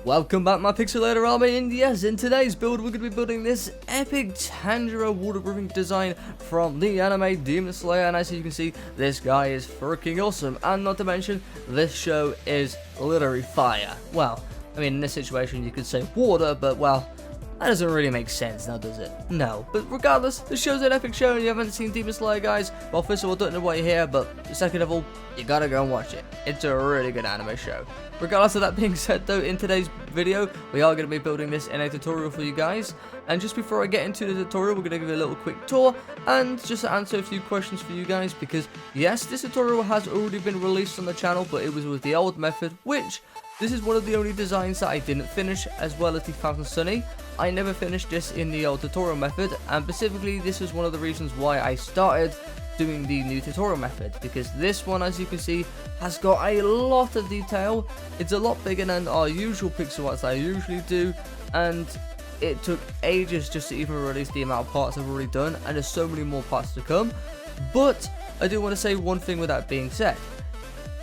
Welcome back, my pixelator army, and yes, in today's build we're going to be building this epic Tanjiro waterproofing design from the anime Demon Slayer, and as you can see, this guy is freaking awesome, and not to mention, this show is literally fire. Well, I mean, in this situation you could say water, but well, that doesn't really make sense now, does it? No. But regardless, the show's an epic show and you haven't seen Demon Slayer, guys. Well, first of all, don't know why you're here, but second of all, you gotta go and watch it. It's a really good anime show. Regardless of that being said, though, in today's video, we are going to be building this in a tutorial for you guys. And just before I get into the tutorial, we're going to give you a little quick tour and just answer a few questions for you guys. Because, yes, this tutorial has already been released on the channel, but it was with the old method, which... this is one of the only designs that I didn't finish, as well as the Thousand Sunny. I never finished this in the old tutorial method, and specifically this is one of the reasons why I started doing the new tutorial method, because this one, as you can see, has got a lot of detail. It's a lot bigger than our usual pixel arts that I usually do, and it took ages just to even release the amount of parts I've already done, and there's so many more parts to come. But I do want to say one thing with that being said.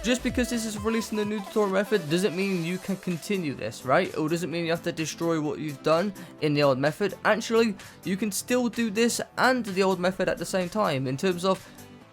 Just because this is released in the new tutorial method doesn't mean you can continue this, right? Or doesn't mean you have to destroy what you've done in the old method. Actually, you can still do this and the old method at the same time. In terms of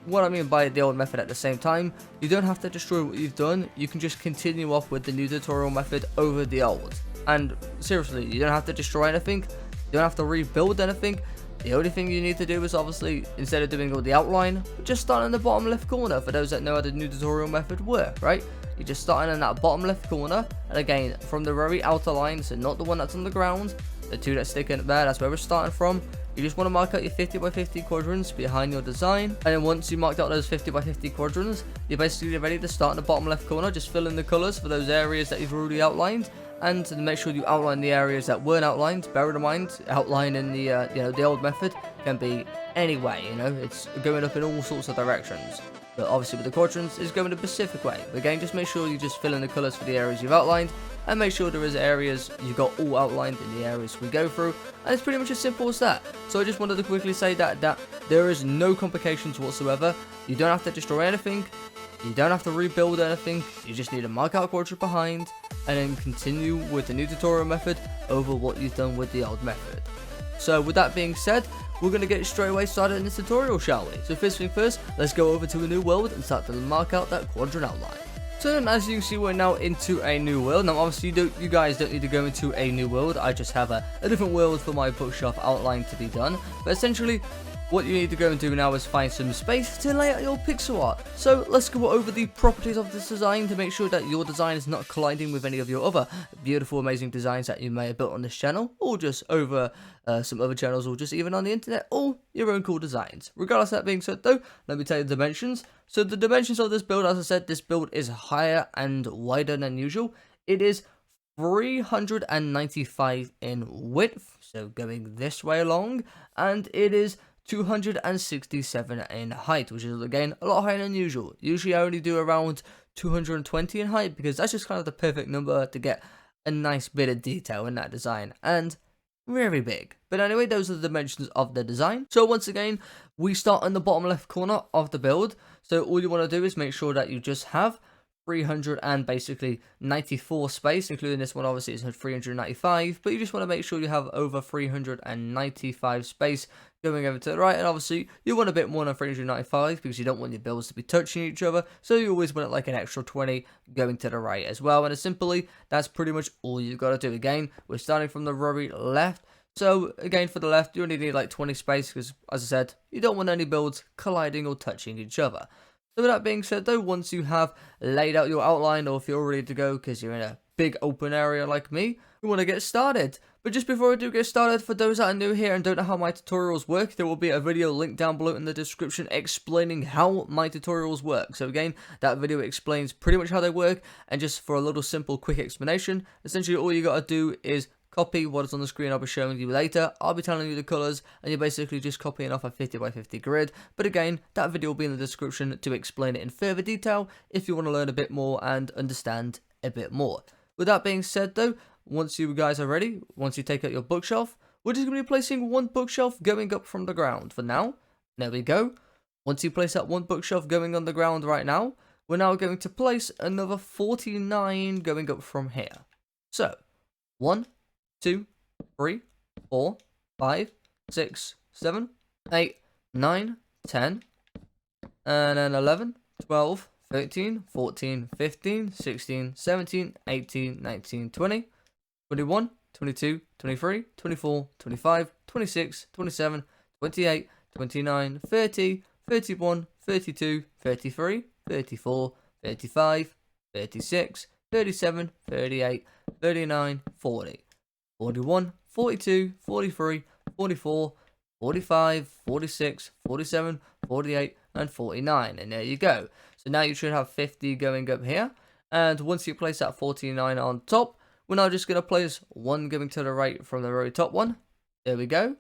what I mean by the old method at the same time, you don't have to destroy what you've done. You can just continue off with the new tutorial method over the old. And seriously, you don't have to destroy anything. You don't have to rebuild anything. The only thing you need to do is obviously, instead of doing all the outline, just start in the bottom left corner for those that know how the new tutorial method work, right? You just start in that bottom left corner, and again, from the very outer line, so not the one that's on the ground, the two that stick in there, that's where we're starting from. You just want to mark out your 50 by 50 quadrants behind your design, and then once you marked out those 50 by 50 quadrants, you're basically ready to start in the bottom left corner, just fill in the colors for those areas that you've already outlined. And to make sure you outline the areas that weren't outlined. Bear in mind, outline in the the old method can be any way. It's going up in all sorts of directions. But obviously with the quadrants, it's going a specific way. But again, just make sure you just fill in the colours for the areas you've outlined, and make sure there is areas you've got all outlined in the areas we go through. And it's pretty much as simple as that. So I just wanted to quickly say that there is no complications whatsoever. You don't have to destroy anything. You don't have to rebuild anything. You just need to mark out a quadrant behind, and then continue with the new tutorial method over what you've done with the old method. So with that being said, we're going to get straight away started in this tutorial, shall we? So first thing first, let's go over to a new world and start to mark out that quadrant outline. So then, as you can see, we're now into a new world. Now obviously you guys don't need to go into a new world. I just have a different world for my bookshelf outline to be done. But essentially, what you need to go and do now is find some space to lay out your pixel art. So let's go over the properties of this design to make sure that your design is not colliding with any of your other beautiful, amazing designs that you may have built on this channel, or just over some other channels, or just even on the internet, or your own cool designs. Regardless of that being said though, let me tell you the dimensions. So the dimensions of this build, as I said, this build is higher and wider than usual. It is 395 in width, so going this way along, and it is 267 in height, which is again a lot higher than usual. Usually I only do around 220 in height, because that's just kind of the perfect number to get a nice bit of detail in that design, and very big. But anyway, those are the dimensions of the design. So once again, we start in the bottom left corner of the build. So all you want to do is make sure that you just have 394 space, including this one obviously is 395, but you just want to make sure you have over 395 space going over to the right, and obviously you want a bit more than 395 because you don't want your builds to be touching each other, so you always want it like an extra 20 going to the right as well. And simply, that's pretty much all you've got to do. Again, we're starting from the very left, so again for the left you only need like 20 space because, as I said, you don't want any builds colliding or touching each other. So with that being said though, once you have laid out your outline, or if you're ready to go because you're in a big open area like me, we want to get started. But just before I do get started, for those that are new here and don't know how my tutorials work, there will be a video linked down below in the description explaining how my tutorials work. So again, that video explains pretty much how they work, and just for a little simple quick explanation, essentially all you got to do is copy what is on the screen I'll be showing you later. I'll be telling you the colours, and you're basically just copying off a 50 by 50 grid. But again, that video will be in the description to explain it in further detail if you want to learn a bit more and understand a bit more. With that being said though, once you guys are ready, once you take out your bookshelf, we're just going to be placing one bookshelf going up from the ground for now. There we go. Once you place that one bookshelf going on the ground right now, we're now going to place another 49 going up from here. So, 1, 2, 3, 4, 5, 6, 7, 8, 9, 10, and then 11, 12, 13, 14, 15, 16, 17, 18, 19, 20, 21, 22, 23, 24, 25, 26, 27, 28, 29, 30, 31, 32, 33, 34, 35, 36, 37, 38, 39, 40, 41, 42, 43, 44, 45, 46, 47, 48, and 49. And there you go. So now you should have 50 going up here. And once you place that 49 on top, we're now just going to place one going to the right from the very top one. There we go.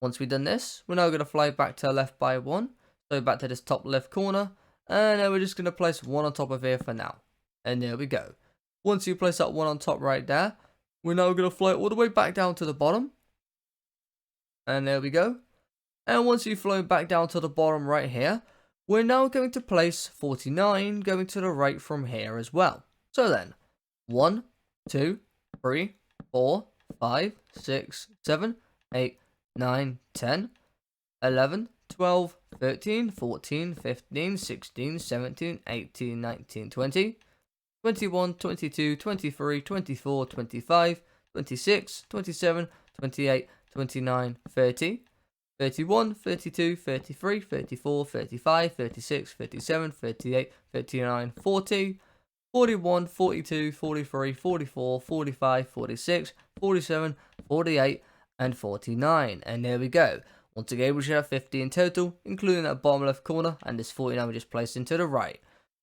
Once we've done this, we're now going to fly back to the left by one. So back to this top left corner. And then we're just going to place one on top of here for now. And there we go. Once you place that one on top right there, we're now going to fly all the way back down to the bottom. And there we go. And once you've flown back down to the bottom right here, we're now going to place 49 going to the right from here as well. So then, 1, 2, 3, 4, 5, 6, 7, 8, 9, 10, 11, 12, 13, 14, 15, 16, 17, 18, 19, 20, 21, 22, 23, 24, 25, 26, 27, 28, 29, 30, 31, 32, 33, 34, 35, 36, 37, 38, 39, 40, 41, 42, 43, 44, 45, 46, 47, 48, and 49. And there we go. Once again, we should have 50 in total, including that bottom left corner, and this 49 we just placed into the right.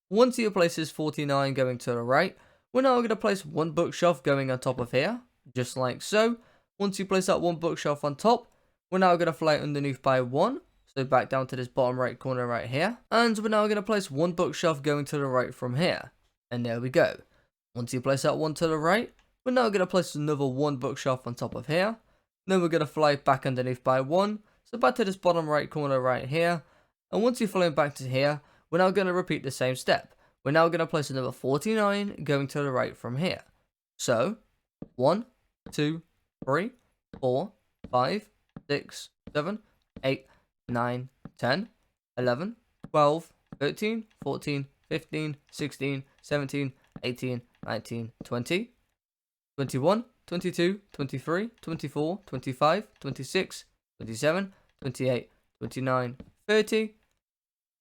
Once you place this 49 going to the right, we're now going to place one bookshelf going on top of here, just like so. Once you place that one bookshelf on top, we're now going to fly underneath by one, so back down to this bottom right corner right here. And we're now going to place one bookshelf going to the right from here. And there we go. Once you place that one to the right, we're now going to place another one bookshelf on top of here. Then we're going to fly back underneath by one, so back to this bottom right corner right here. And once you've flown back to here, we're now going to repeat the same step. We're now going to place another 49 going to the right from here. So, 1, 2, 3, 4, 5, 6, 7, 8, 9, 10, 11, 12, 13, 14, 15, 16, 17, 18, 19, 20, 21, 22, 23, 24, 25, 26, 27, 28, 29, 30,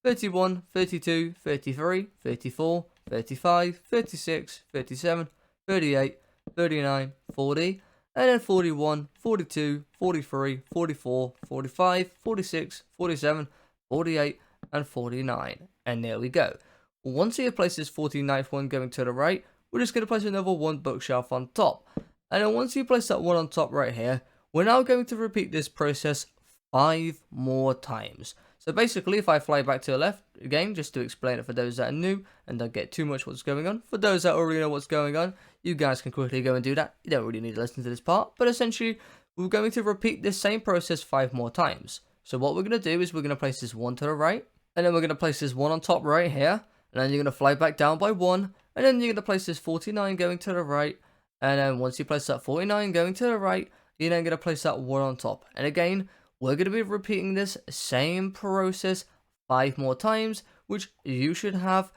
31, 32, 33, 34, 35, 36, 37, 38, 39, 40, and then 41, 42, 43, 44, 45, 46, 47, 48, and 49. And there we go. Once you place this 49th one going to the right, we're just going to place another one bookshelf on top. And then once you place that one on top right here, we're now going to repeat this process 5 more times. So basically, if I fly back to the left, again, just to explain it for those that are new and don't get too much what's going on. For those that already know what's going on, you guys can quickly go and do that. You don't really need to listen to this part. But essentially, we're going to repeat this same process 5 more times. So what we're going to do is we're going to place this one to the right. And then we're going to place this one on top right here. And then you're going to fly back down by one. And then you're going to place this 49 going to the right. And then once you place that 49 going to the right, you're then going to place that one on top. And again, we're going to be repeating this same process 5 more times, which you should have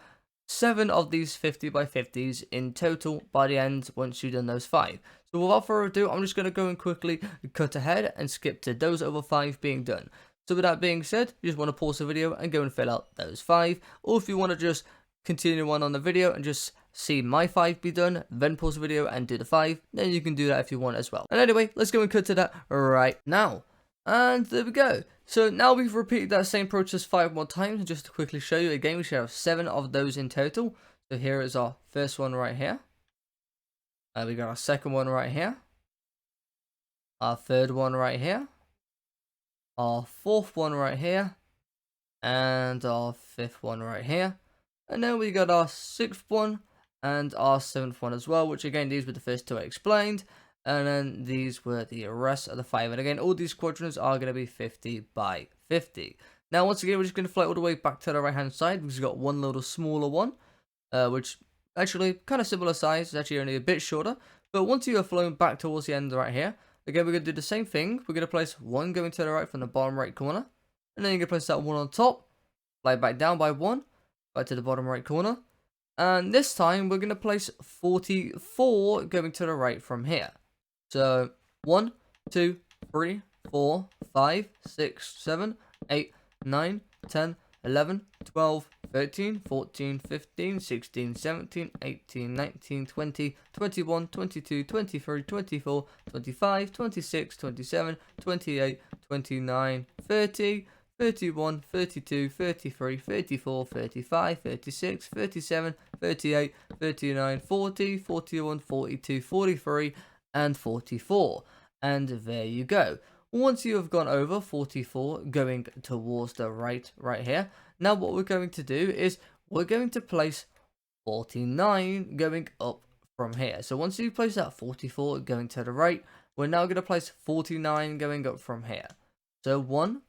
7 of these 50 by 50s in total by the end once you've done those 5. So without further ado, I'm just going to go and quickly cut ahead and skip to those other 5 being done. So with that being said, you just want to pause the video and go and fill out those 5. Or if you want to just continue on the video and just see my 5 be done, then pause the video and do the 5, then you can do that if you want as well. And anyway, let's go and cut to that right now. And there we go. So now we've repeated that same process 5 more times. And just to quickly show you again, we should have 7 of those in total. So here is our first one right here. We got our second one right here. Our third one right here. Our fourth one right here. And our fifth one right here. And then we got our sixth one and our seventh one as well, which again, these were the first 2 I explained. And then these were the rest of the 5. And again, all these quadrants are going to be 50 by 50. Now, once again, we're just going to fly all the way back to the right-hand side because we've got one little smaller one, which actually kind of similar size. It's actually only a bit shorter. But once you have flown back towards the end right here, again, we're going to do the same thing. We're going to place one going to the right from the bottom right corner. And then you're going to place that one on top, fly back down by one, back to the bottom right corner. And this time, we're going to place 44 going to the right from here. So, 1, 2, 3, 4, 5, 6, 7, 8, 9, 10, 11, 12, 13, 14, 15, 16, 17, 18, 19, 20, 21, 22, 23, 24, 25, 26, 27, 28, 29, 30, 31, 32, 33, 34, 35, 36, 37, 38, 39, 40, 41, 42, 43, and 44. And there you go. Once you have gone over 44 going towards the right here, now what we're going to do is we're going to place 49 going up from here. So once you place that 44 going to the right, we're now going to place 49 going up from here. So 1,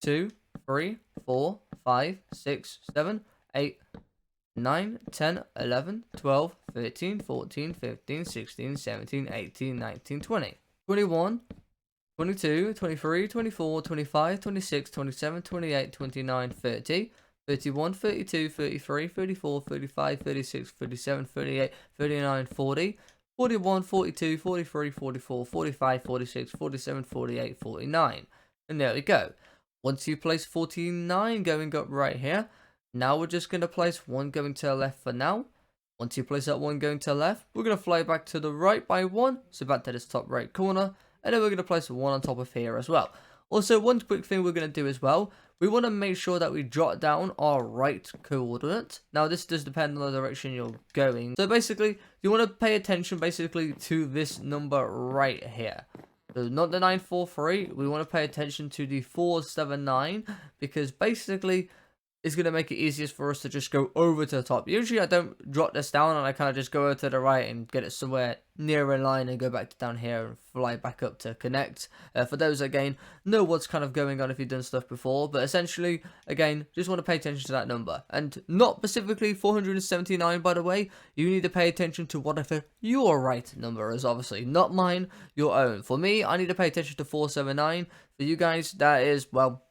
2, 3, 4, 5, 6, 7, 8, 9, 10, 11, 12, 13, 14, 15, 16, 17, 18, 19, 20, 21, 22, 23, 24, 25, 26, 27, 28, 29, 30, 31, 32, 33, 34, 35, 36, 37, 38, 39, 40, 41, 42, 43, 44, 45, 46, 47, 48, 49. And there we go. Once you place 49 going up right here, now we're just going to place one going to the left for now. Once you place that one going to the left, we're going to fly back to the right by one, so back to this top right corner, and then we're going to place one on top of here as well. Also, one quick thing we're going to do as well, we want to make sure that we jot down our right coordinate. Now, this does depend on the direction you're going. So basically, you want to pay attention basically to this number right here. So not the 943, we want to pay attention to the 479, because basically it's going to make it easiest for us to just go over to the top. Usually I don't jot this down and I kind of just go over to the right and get it somewhere near in line and go back to down here and fly back up to connect. For those, again, know what's kind of going on if you've done stuff before. But essentially, again, just want to pay attention to that number. And not specifically 479, by the way. You need to pay attention to whatever your right number is, obviously. Not mine, your own. For me, I need to pay attention to 479. For you guys, that is, well,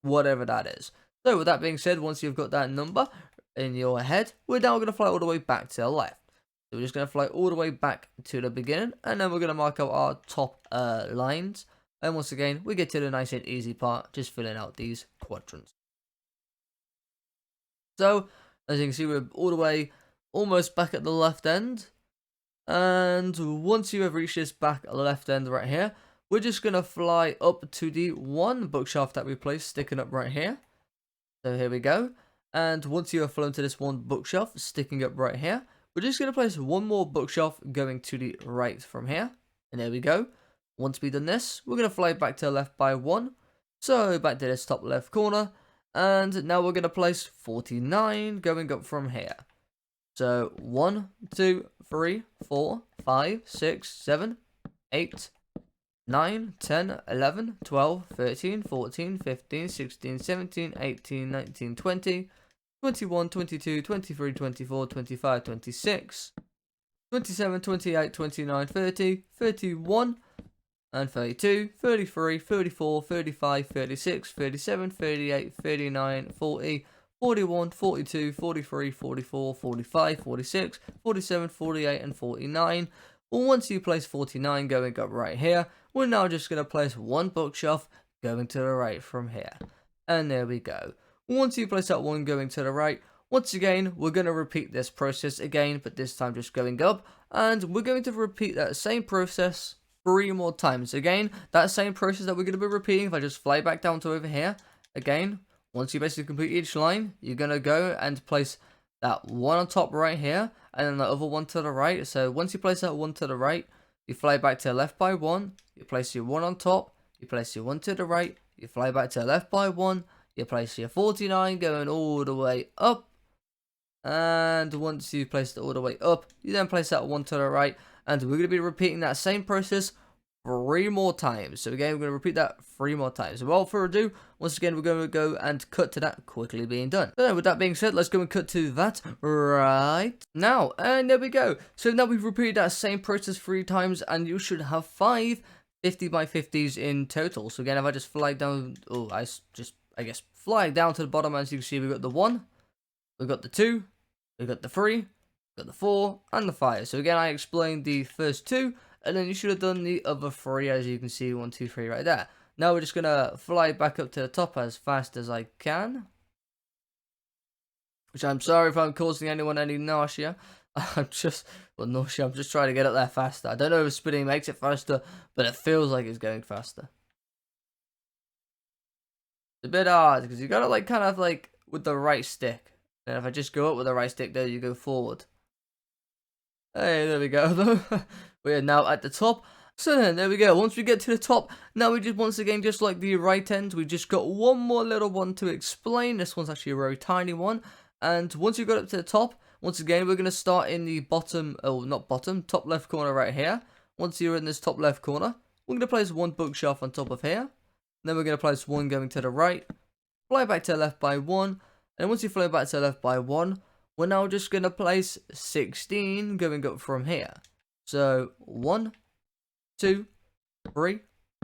whatever that is. So with that being said, once you've got that number in your head, we're now going to fly all the way back to the left. So we're just going to fly all the way back to the beginning, and then we're going to mark out our top lines. And once again, we get to the nice and easy part, just filling out these quadrants. So, as you can see, we're all the way almost back at the left end. And once you have reached this back at the left end right here, we're just going to fly up to the one bookshelf that we placed sticking up right here. So here we go. And once you have flown to this one bookshelf sticking up right here, we're just going to place one more bookshelf going to the right from here. And there we go. Once we've done this, we're going to fly back to the left by one. So back to this top left corner. And now we're going to place 49 going up from here. So 1, 2, 3, 4, 5, 6, 7, 8, 9, 10, 11, 12, 13, 14, 15, 16, 17, 18, 19, 20, 21, 22, 23, 24, 25, 26, 27, 28, 29, 30, 31, and 32, 33, 34, 35, 36, 37, 38, 39, 40, 41, 42, 43, 44, 45, 46, 47, 48, and 49. Well, once you place 49 going up right here, we're now just going to place one bookshelf going to the right from here. And there we go. Once you place that one going to the right, once again, we're going to repeat this process again, but this time just going up. And we're going to repeat that same process 3 more times. Again, that same process that we're going to be repeating, if I just fly back down to over here. Again, once you basically complete each line, you're going to go and place that one on top right here, and then the other one to the right. So once you place that one to the right, you fly back to the left by one, you place your one on top, you place your one to the right, you fly back to the left by one, you place your 49 going all the way up, and once you place it all the way up, you then place that one to the right, and we're going to be repeating that same process 3 more times. So again, we're going to repeat that 3 more times. So without further ado, once again, we're going to go and cut to that quickly being done. So with that being said, let's go and cut to that right now. And there we go. So now we've repeated that same process 3 times, and you should have 5 50 by 50s in total. So again, if I just fly down, I guess fly down to the bottom, as you can see, we've got the 1, we've got the 2, we've got the 3, we've got the 4, and the 5. So again, I explained the first 2, and then you should have done the other 3, as you can see, 1, 2, 3 right there. Now we're just gonna fly back up to the top as fast as I can. Which I'm sorry if I'm causing anyone any nausea. I'm just trying to get up there faster. I don't know if spinning makes it faster, but it feels like it's going faster. It's a bit hard because you gotta like kind of like with the right stick. And if I just go up with the right stick, there you go forward. Hey, there we go though. We are now at the top. So then, there we go. Once we get to the top, now we just, once again, just like the right end, we just got one more little one to explain. This one's actually a very tiny one. And once you got up to the top, once again, we're going to start in the bottom, oh, not bottom, top left corner right here. Once you're in this top left corner, we're going to place one bookshelf on top of here. Then we're going to place one going to the right, fly back to the left by 1. And once you fly back to the left by 1, we're now just going to place 16 going up from here. So 1, 2, 3,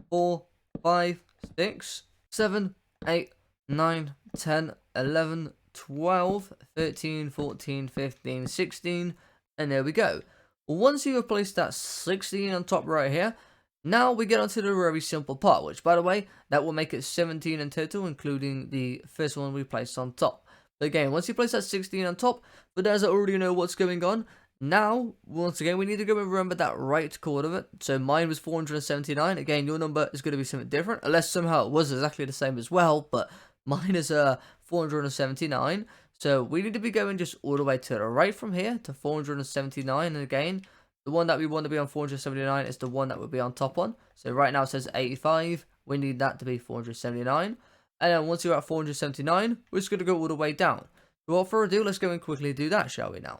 4, 5, 6, 7, 8, 9, 10, 11, 12, 13, 14, 15, 16, and there we go. Once you have placed that 16 on top right here, now we get onto the very simple part, which, by the way, that will make it 17 in total, including the first one we placed on top. But again, once you place that 16 on top, but as I already know what's going on, now, once again, we need to go and remember that right coordinate. So mine was 479. Again, your number is going to be something different, unless somehow it was exactly the same as well, but mine is 479. So we need to be going just all the way to the right from here to 479. And again, the one that we want to be on 479 is the one that we'll be on top on. So right now it says 85. We need that to be 479. And then once you're at 479, we're just going to go all the way down. So without further ado, let's go and quickly do that, shall we now?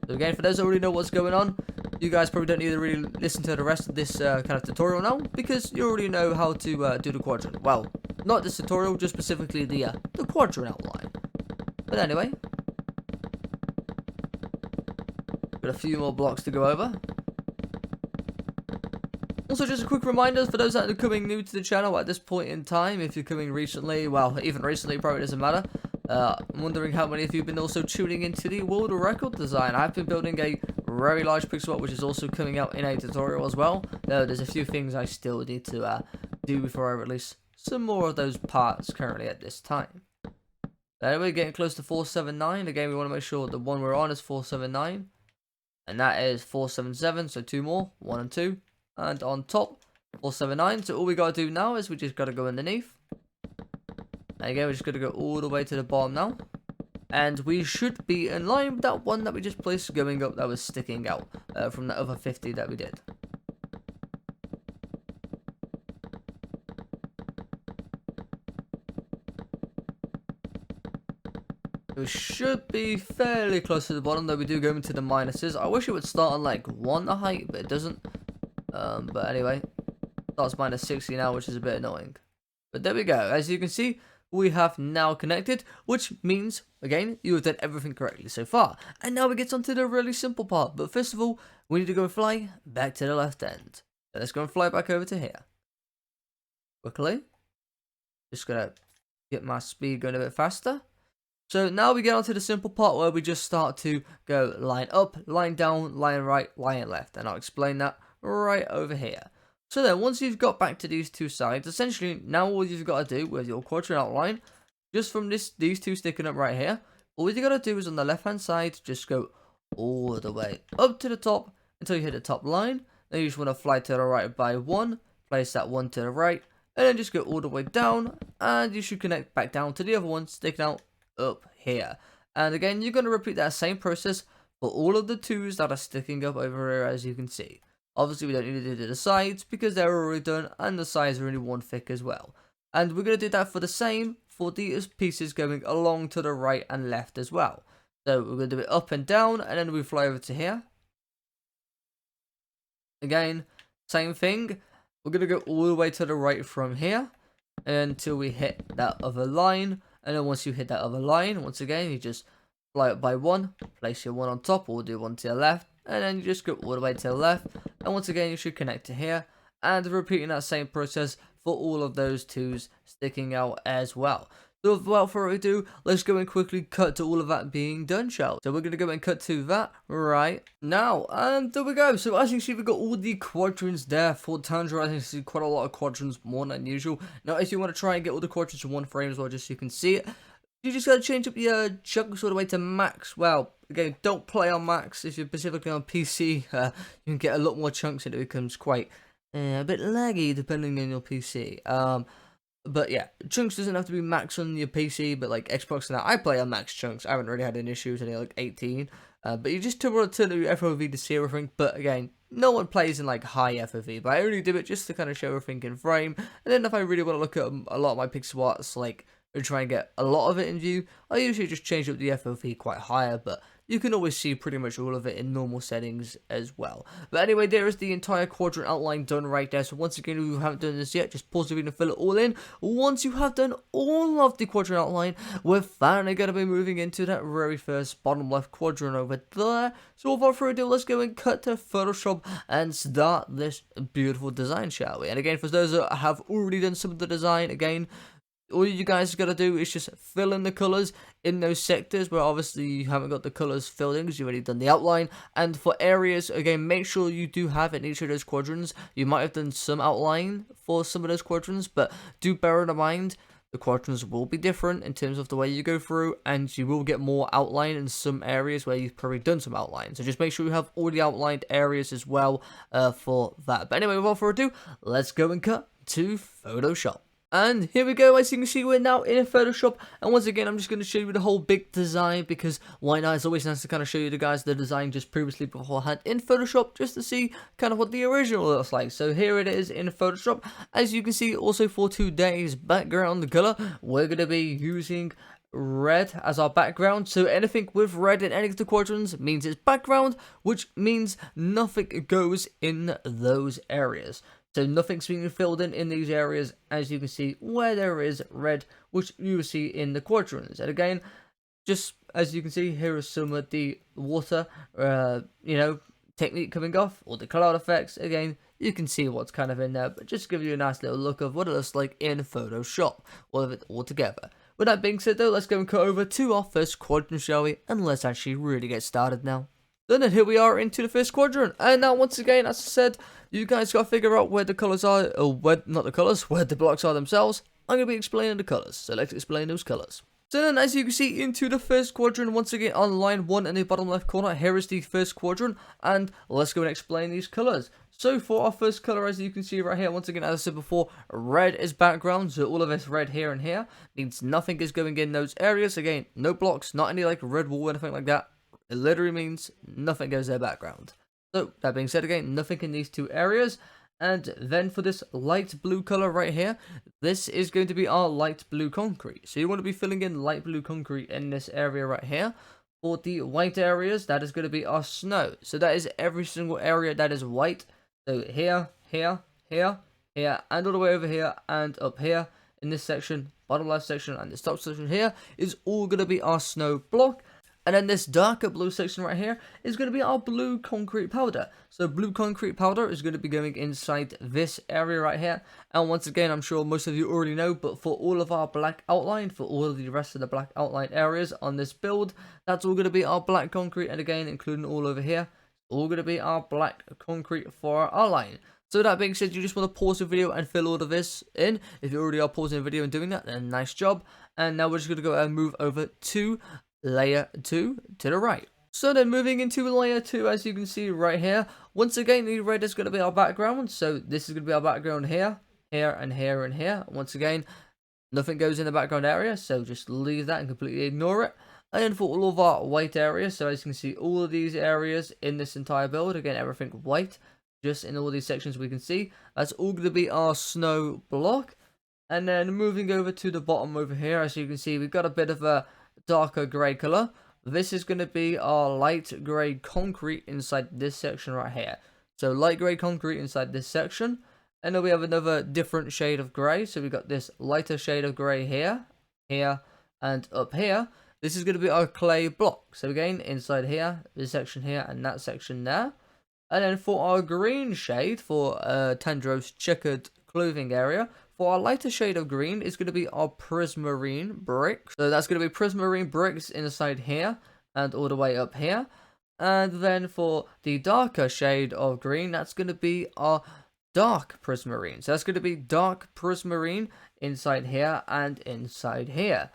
So again, for those that already know what's going on, you guys probably don't need to really listen to the rest of this kind of tutorial now, because you already know how to do the quadrant. Well, not this tutorial, just specifically the quadrant outline. But anyway, got a few more blocks to go over. Also, just a quick reminder for those that are coming new to the channel at this point in time, if you're coming recently, well, even recently, probably doesn't matter. I'm wondering how many of you have been also tuning into the world record design. I've been building a very large pixel art, which is also coming out in a tutorial as well. There's a few things I still need to do before I release some more of those parts currently at this time. Anyway, getting close to 479. Again, we want to make sure the one we're on is 479. And that is 477, so 2 more, 1 and 2. And on top, 479. So all we got to do now is we just got to go underneath. And again, we're just going to go all the way to the bottom now. And we should be in line with that one that we just placed going up that was sticking out from the other 50 that we did. We should be fairly close to the bottom, though we do go into the minuses. I wish it would start on like 1 the height, but it doesn't. But anyway, it starts minus 60 now, which is a bit annoying. But there we go. As you can see, we have now connected, which means, again, you have done everything correctly so far. And now we get onto the really simple part. But first of all, we need to go and fly back to the left end. So let's go and fly back over to here. Quickly. Just gonna get my speed going a bit faster. So now we get onto the simple part where we just start to go line up, line down, line right, line left. And I'll explain that right over here. So then, once you've got back to these two sides, essentially, now all you've got to do with your quadrant outline, just from these two sticking up right here, all you got to do is on the left-hand side, just go all the way up to the top until you hit the top line. Then you just want to fly to the right by 1, place that 1 to the right, and then just go all the way down, and you should connect back down to the other one sticking out up here. And again, you're going to repeat that same process for all of the 2s that are sticking up over here, as you can see. Obviously, we don't need to do the sides because they're already done, and the sides are only 1 thick as well. And we're going to do that for the same for these pieces going along to the right and left as well. So we're going to do it up and down, and then we fly over to here. Again, Same thing. We're going to go all the way to the right from here until we hit that other line. And then once you hit that other line, once again, you just fly up by one, place your one on top, or do one to the left, and then you just go all the way to the left. And once again, you should connect to here, and repeating that same process for all of those twos sticking out as well. So without further ado, let's go and quickly cut to all of that being done, shall we? So we're going to go and cut to that right now. And there we go. So as you can see, we've got all the quadrants there for Tanjiro. I think you see quite a lot of quadrants, more than usual. Now, if you want to try and get all the quadrants in one frame as well, just so you can see it, you just got to change up your chunks all the way to max. Well, again, don't play on max. If you're specifically on PC, you can get a lot more chunks and it becomes quite a bit laggy depending on your PC. But yeah, chunks doesn't have to be max on your PC, but like Xbox and that, I play on max chunks. I haven't really had any issues, only like 18. But you just turn the FOV to see everything. But again, no one plays in like high FOV, but I only do it just to kind of show everything in frame. And then if I really want to look at a lot of my pixel arts, like, and try and get a lot of it in view, I usually just change up the FOV quite higher, but you can always see pretty much all of it in normal settings as well. But anyway, there is the entire quadrant outline done right there. So once again, if you haven't done this yet, just pause the video and fill it all in. Once you have done all of the quadrant outline, we're finally going to be moving into that very first bottom left quadrant over there. So without further ado, let's go and cut to Photoshop and start this beautiful design, shall we? And again, for those that have already done some of the design, again, all you guys got to do is just fill in the colors in those sectors where obviously you haven't got the colors filled in because you've already done the outline. And for areas, again, make sure you do have in each of those quadrants. You might have done some outline for some of those quadrants, but do bear in mind the quadrants will be different in terms of the way you go through, and you will get more outline in some areas where you've probably done some outline. So just make sure you have all the outlined areas as well for that. But anyway, without further ado, let's go and cut to Photoshop. And here we go, as you can see, we're now in Photoshop, and once again, I'm just going to show you the whole big design, because why not? It's always nice to kind of show you guys the design just previously beforehand in Photoshop, just to see kind of what the original looks like. So here it is in Photoshop. As you can see, also for today's background color, we're going to be using red as our background. So anything with red in any of the quadrants means it's background, which means nothing goes in those areas. So nothing's being filled in these areas, as you can see, where there is red, which you will see in the quadrants. And again, just as you can see, here is some of the water, technique coming off, or the cloud effects. Again, you can see what's kind of in there, but just to give you a nice little look of what it looks like in Photoshop, all of it all together. With that being said though, let's go and cut over to our first quadrant, shall we? And let's actually really get started now. Then here we are into the first quadrant, and now once again, as I said, you guys got to figure out where the colors are, or where, not the colors, where the blocks are themselves. I'm going to be explaining the colors, so let's explain those colors. So then, as you can see, into the first quadrant, once again, on line 1 in the bottom left corner, here is the first quadrant, and let's go and explain these colors. So for our first color, as you can see right here, once again, as I said before, red is background, so all of this red here and here means nothing is going in those areas. Again, no blocks, not any like red wall or anything like that. It literally means nothing goes their background. So, that being said, again, nothing in these two areas. And then for this light blue color right here, this is going to be our light blue concrete. So you want to be filling in light blue concrete in this area right here. For the white areas, that is going to be our snow. So that is every single area that is white. So here, here, here, here, and all the way over here, and up here in this section, bottom left section, and this top section here is all going to be our snow block. And then this darker blue section right here is going to be our blue concrete powder. So blue concrete powder is going to be going inside this area right here. And once again, I'm sure most of you already know, but for all of our black outline, for all of the rest of the black outline areas on this build, that's all going to be our black concrete. And again, including all over here, all going to be our black concrete for our line. So that being said, you just want to pause the video and fill all of this in. If you already are pausing the video and doing that, then nice job. And now we're just going to go and move over to layer 2 to the right. So then moving into layer 2, as you can see right here, once again the red is going to be our background. So this is going to be our background here, here, and here, and here. Once again, nothing goes in the background area, so just leave that and completely ignore it. And then for all of our white areas, so as you can see, all of these areas in this entire build, again, everything white, just in all these sections we can see, that's all going to be our snow block. And then moving over to the bottom over here, as you can see, we've got a bit of a darker grey color. This is going to be our light grey concrete inside this section right here. So light grey concrete inside this section. And then we have another different shade of grey. So we got this lighter shade of grey here, here, and up here. This is going to be our clay block. So again, inside here, this section here, and that section there. And then for our green shade, for Tanjiro's checkered clothing area, for our lighter shade of green, is going to be our prismarine bricks. So that's going to be prismarine bricks inside here, and all the way up here. And then for the darker shade of green, that's going to be our dark prismarine. So that's going to be dark prismarine inside here and inside here.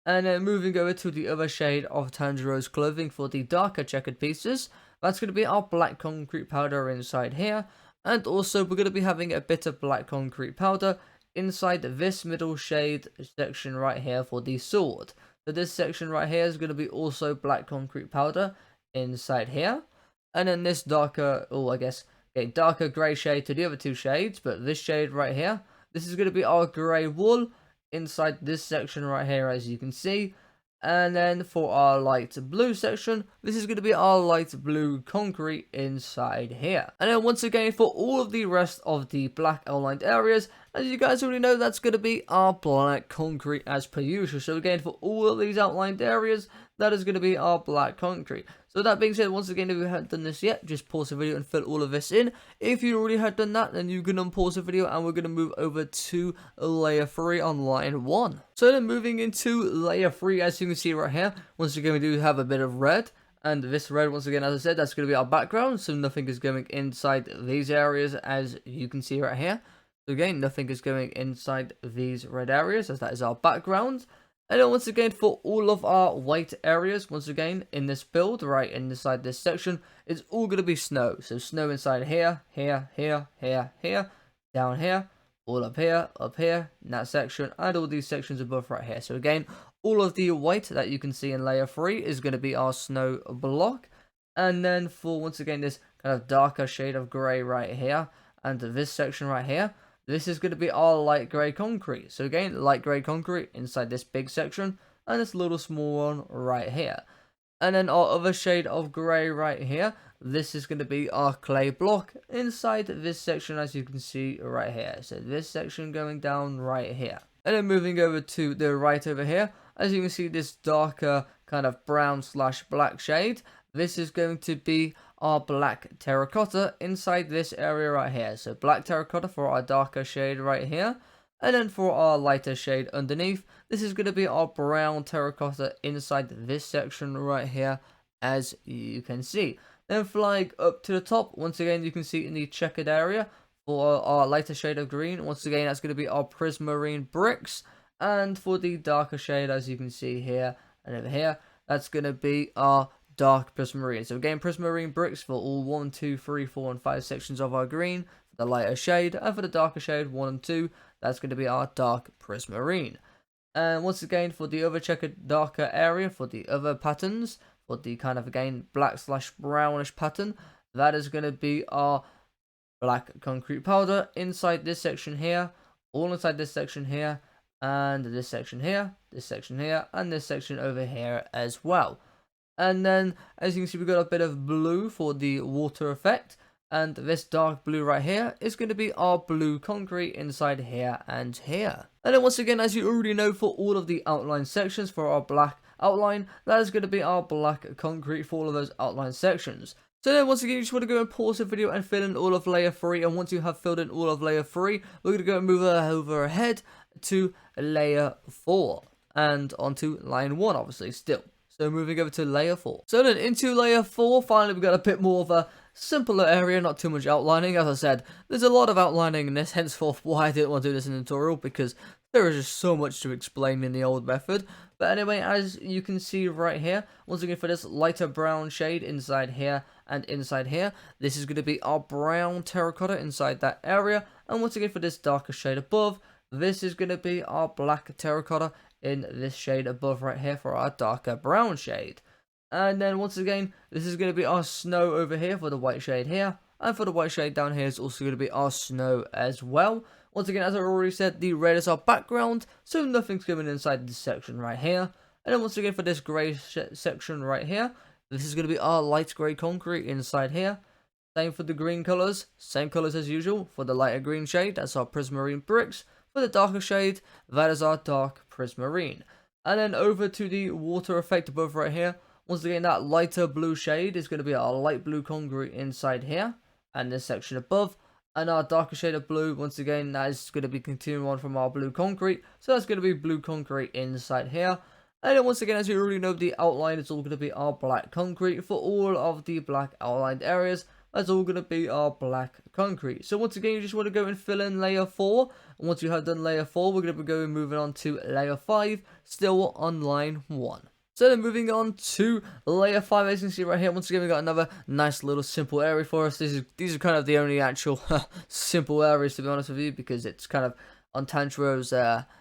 And then moving over to the other shade of Tanjiro's clothing for the darker checkered pieces, that's going to be our black concrete powder inside here. And also we're going to be having a bit of black concrete powder inside this middle shade section right here for the sword. So this section right here is going to be also black concrete powder inside here. And then this darker, darker grey shade to the other two shades, but this shade right here, this is going to be our grey wool inside this section right here, as you can see. And then for our light blue section, this is going to be our light blue concrete inside here. And then once again, for all of the rest of the black outlined areas, as you guys already know, that's going to be our black concrete as per usual. So again, for all of these outlined areas, that is going to be our black concrete. So that being said, once again, if you haven't done this yet, just pause the video and fill all of this in. If you already had done that, then you can unpause the video and we're going to move over to layer 3 on line 1. So then moving into layer 3, as you can see right here, once again, we do have a bit of red. And this red, once again, as I said, that's going to be our background. So nothing is going inside these areas, as you can see right here. So again, nothing is going inside these red areas, as that is our background. And then once again, for all of our white areas, once again, in this build, right inside this section, it's all going to be snow. So snow inside here, here, here, here, here, down here, all up here, in that section, and all these sections above right here. So again, all of the white that you can see in layer 3 is going to be our snow block. And then for, once again, this kind of darker shade of grey right here, and this section right here, this is going to be our light grey concrete. So again, light grey concrete inside this big section, and this little small one right here. And then our other shade of grey right here, this is going to be our clay block inside this section, as you can see right here. So this section going down right here. And then moving over to the right over here, as you can see, this darker kind of brown / black shade, this is going to be our black terracotta inside this area right here. So black terracotta for our darker shade right here. And then for our lighter shade underneath, this is going to be our brown terracotta inside this section right here, as you can see. Then flying up to the top, once again, you can see in the checkered area for our lighter shade of green. Once again, that's going to be our prismarine bricks. And for the darker shade, as you can see here and over here, that's going to be our dark prismarine. So again, prismarine bricks for all 1, 2, 3, 4, and 5 sections of our green for the lighter shade, and for the darker shade 1 and 2, that's going to be our dark prismarine. And once again, for the other checkered darker area, for the other patterns, for the kind of again black / brownish pattern, that is going to be our black concrete powder inside this section here, all inside this section here, and this section here, this section here, and this section over here as well. And then, as you can see, we've got a bit of blue for the water effect. And this dark blue right here is going to be our blue concrete inside here and here. And then once again, as you already know, for all of the outline sections for our black outline, that is going to be our black concrete for all of those outline sections. So then once again, you just want to go and pause the video and fill in all of layer 3. And once you have filled in all of layer 3, we're going to go and move over ahead to layer 4. And onto line 1, obviously, still. So moving over to layer 4. So then into layer 4, finally we've got a bit more of a simpler area, not too much outlining. As I said, there's a lot of outlining in this, henceforth why I didn't want to do this in the tutorial, because there is just so much to explain in the old method. But anyway, as you can see right here, once again for this lighter brown shade inside here and inside here, this is going to be our brown terracotta inside that area. And once again for this darker shade above, this is going to be our black terracotta in this shade above right here for our darker brown shade. And then once again, this is going to be our snow over here for the white shade here. And for the white shade down here is also going to be our snow as well. Once again, as I already said, the red is our background, so nothing's going inside this section right here. And then once again for this grey section right here, this is going to be our light grey concrete inside here. Same for the green colors, same colors as usual. For the lighter green shade, that's our prismarine bricks. For the darker shade, that is our dark prismarine. And then over to the water effect above right here. Once again, that lighter blue shade is going to be our light blue concrete inside here. And this section above. And our darker shade of blue, once again, that is going to be continuing on from our blue concrete. So that's going to be blue concrete inside here. And then once again, as you already know, the outline is all going to be our black concrete. For all of the black outlined areas, that's all going to be our black concrete. So once again, you just want to go and fill in layer 4. And once you have done layer 4, we're going to be going moving on to layer 5, still on line 1. So then moving on to layer 5, as you can see right here, once again we got another nice little simple area for us. These are kind of the only actual simple areas, to be honest with you, because it's kind of on Tanjiro's,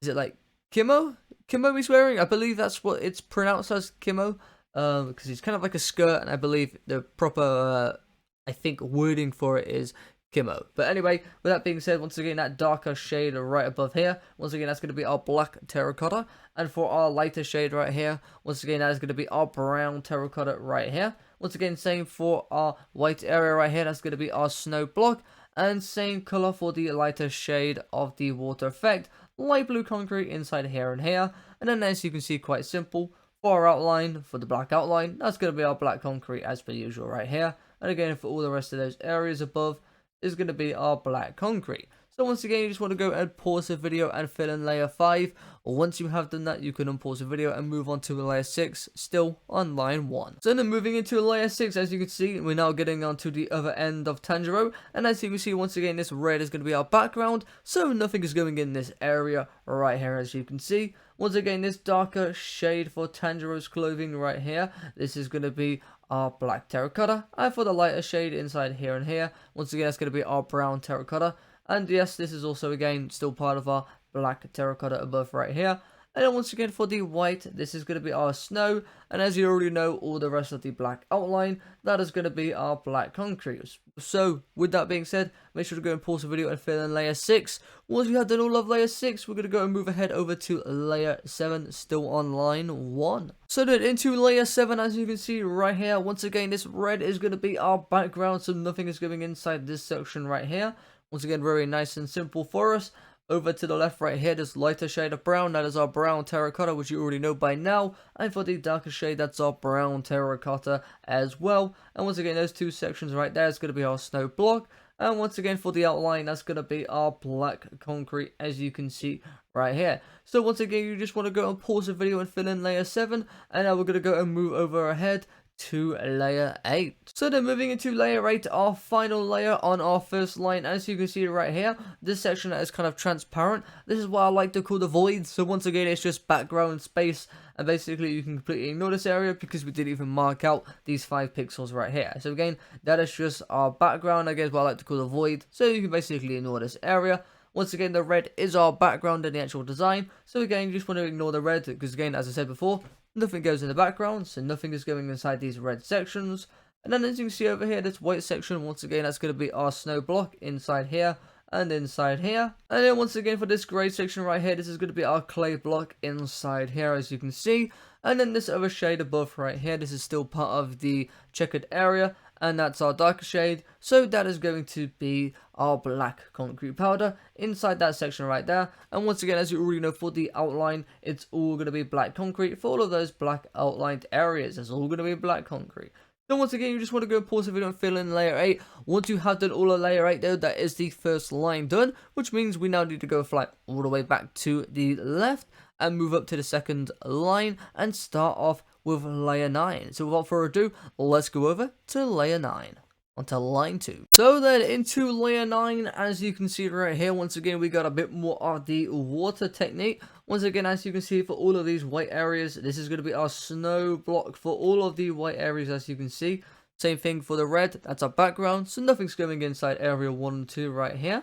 is it like Kimo? Kimo he's wearing? I believe that's what it's pronounced as, Kimo, because he's kind of like a skirt, and I believe the proper, I think, wording for it is Kimo. But anyway, with that being said, once again, that darker shade right above here, once again, that's going to be our black terracotta. And for our lighter shade right here, once again, that is going to be our brown terracotta right here. Once again, same for our white area right here, that's going to be our snow block. And same color for the lighter shade of the water effect, light blue concrete inside here and here. And then as you can see, quite simple, for our outline, for the black outline, that's going to be our black concrete as per usual right here. And again, for all the rest of those areas above, is going to be our black concrete. So once again, you just want to go and pause the video and fill in layer 5. Once you have done that, you can unpause the video and move on to layer 6, still on line 1. So then moving into layer 6, as you can see, we're now getting onto the other end of Tanjiro. And as you can see, once again, this red is going to be our background. So nothing is going in this area right here, as you can see. Once again, this darker shade for Tanjiro's clothing right here, this is going to be our black terracotta. And for the lighter shade inside here and here, once again, that's going to be our brown terracotta. And yes, this is also, again, still part of our black terracotta above right here. And then once again, for the white, this is going to be our snow. And as you already know, all the rest of the black outline, that is going to be our black concrete. So, with that being said, make sure to go and pause the video and fill in layer 6. Once we have done all of layer 6, we're going to go and move ahead over to layer 7, still on line 1. So then into layer 7, as you can see right here, once again, this red is going to be our background, so nothing is going inside this section right here. Once again, very nice and simple for us. Over to the left right here, this lighter shade of brown, that is our brown terracotta, which you already know by now. And for the darker shade, that's our brown terracotta as well. And once again, those two sections right there is going to be our snow block. And once again, for the outline, that's going to be our black concrete, as you can see right here. So once again, you just want to go and pause the video and fill in layer 7. And now we're going to go and move over ahead to layer 8. So then moving into layer 8, our final layer on our first line, as you can see right here, this section that is kind of transparent. This is what I like to call the void. So once again, it's just background space, and basically you can completely ignore this area because we didn't even mark out these 5 pixels right here. So again, that is just our background, I guess what I like to call the void. So you can basically ignore this area. Once again, the red is our background in the actual design. So again, you just want to ignore the red because again, as I said before, nothing goes in the background, so nothing is going inside these red sections. And then as you can see over here, this white section, once again, that's going to be our snow block inside here and inside here. And then once again, for this grey section right here, this is going to be our clay block inside here, as you can see. And then this other shade above right here, this is still part of the checkered area, and that's our darker shade. So that is going to be our black concrete powder inside that section right there. And once again, as you already know, for the outline, it's all going to be black concrete. For all of those black outlined areas, it's all going to be black concrete. So once again, you just want to go and pause the video and fill in layer 8. Once you have done all of layer 8 though, that is the first line done, which means we now need to go fly all the way back to the left and move up to the second line and start off with layer 9. So without further ado, let's go over to layer 9. Onto line 2. So then into layer 9, as you can see right here, once again we got a bit more of the water technique. Once again, as you can see, for all of these white areas, this is going to be our snow block for all of the white areas, as you can see. Same thing for the red, that's our background, so nothing's going inside area 1 and 2 right here.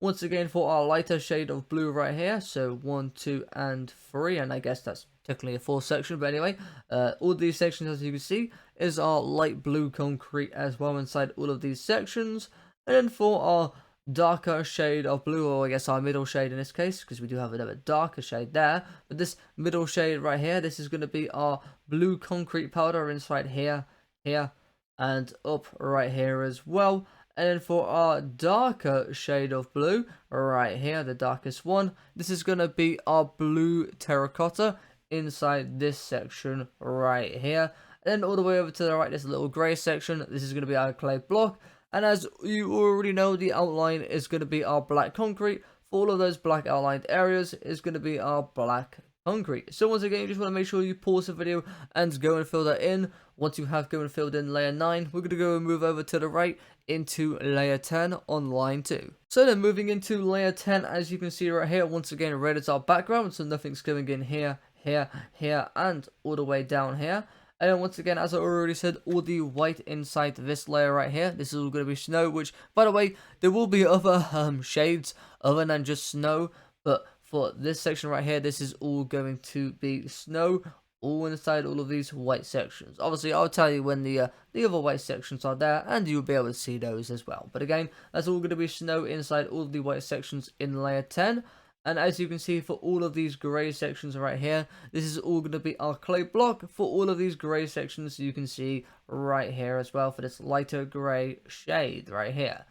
Once again, for our lighter shade of blue right here, so 1, 2, and 3, and I guess that's technically a 4th section, but anyway, all these sections, as you can see, is our light blue concrete as well inside all of these sections. And then for our darker shade of blue, or I guess our middle shade in this case, because we do have another darker shade there, but this middle shade right here, this is going to be our blue concrete powder inside here, here, and up right here as well. And then for our darker shade of blue, right here, the darkest one, this is going to be our blue terracotta inside this section right here. And then all the way over to the right, there's a little grey section. This is going to be our clay block. And as you already know, the outline is going to be our black concrete. For all of those black outlined areas is going to be our black concrete. So once again, you just want to make sure you pause the video and go and fill that in. Once you have go and filled in layer 9, we're going to go and move over to the right into layer 10 on line 2. So then moving into layer 10, as you can see right here, once again, red is our background, so nothing's going in here, here, here, and all the way down here. And then once again, as I already said, all the white inside this layer right here, this is all going to be snow, which, by the way, there will be other shades other than just snow, but for this section right here, this is all going to be snow, all inside all of these white sections. Obviously, I'll tell you when the other white sections are there, and you'll be able to see those as well. But again, that's all going to be snow inside all of the white sections in layer 10. And as you can see, for all of these grey sections right here, this is all going to be our clay block. For all of these grey sections, you can see right here as well for this lighter grey shade right here.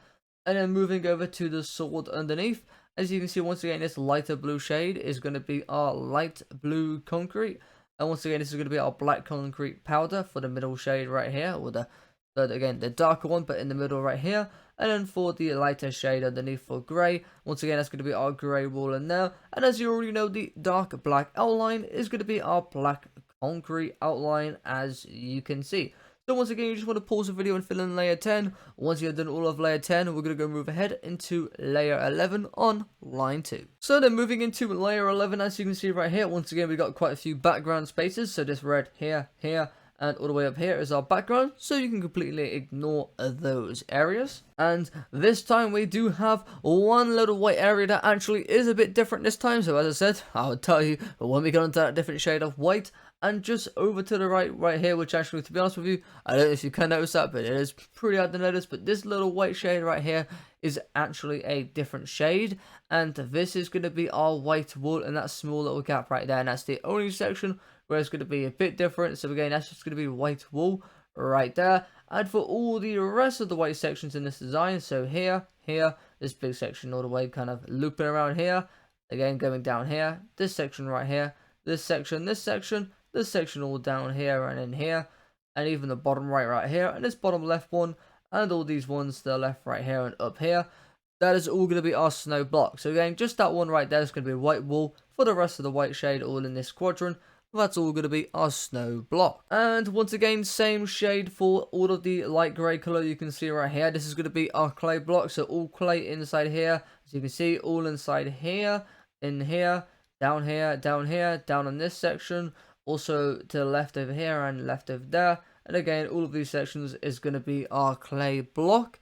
And then moving over to the sword underneath, as you can see, once again, this lighter blue shade is going to be our light blue concrete. And once again, this is going to be our black concrete powder for the middle shade right here, or the darker one, but in the middle right here. And then for the lighter shade underneath for grey, once again, that's going to be our grey wall in there. And as you already know, the dark black outline is going to be our black concrete outline, as you can see. So once again, you just want to pause the video and fill in layer 10. Once you've done all of layer 10, we're going to go move ahead into layer 11 on line 2. So then moving into layer 11, as you can see right here, once again, we got quite a few background spaces. So this red here, here, and all the way up here is our background, so you can completely ignore those areas. And this time we do have one little white area that actually is a bit different this time. So as I said, I'll tell you when we get onto that different shade of white. And just over to the right here, which actually, to be honest with you, I don't know if you can notice that, but it is pretty hard to notice. But this little white shade right here is actually a different shade. And this is going to be our white wall in that small little gap right there. And that's the only section where it's going to be a bit different. So again, that's just going to be white wall right there. And for all the rest of the white sections in this design, so here, here, this big section all the way kind of looping around here. Again, going down here, this section right here, this section, this section all down here and in here, and even the bottom right here, and this bottom left one, and all these ones to the left, right here, and up here. That is all going to be our snow block. So again, just that one right there is going to be a white wall. For the rest of the white shade all in this quadrant, that's all going to be our snow block. And once again, same shade for all of the light grey colour you can see right here. This is going to be our clay block, so all clay inside here. As you can see, all inside here, in here, down here, down in this section. Also to the left over here and left over there. And again, all of these sections is going to be our clay block.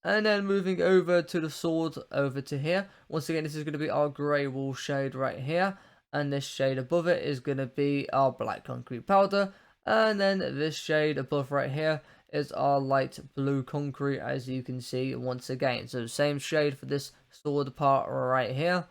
And then moving over to the sword over to here. Once again, this is going to be our grey wall shade right here. And this shade above it is going to be our black concrete powder. And then this shade above right here is our light blue concrete, as you can see once again. So same shade for this sword part right here.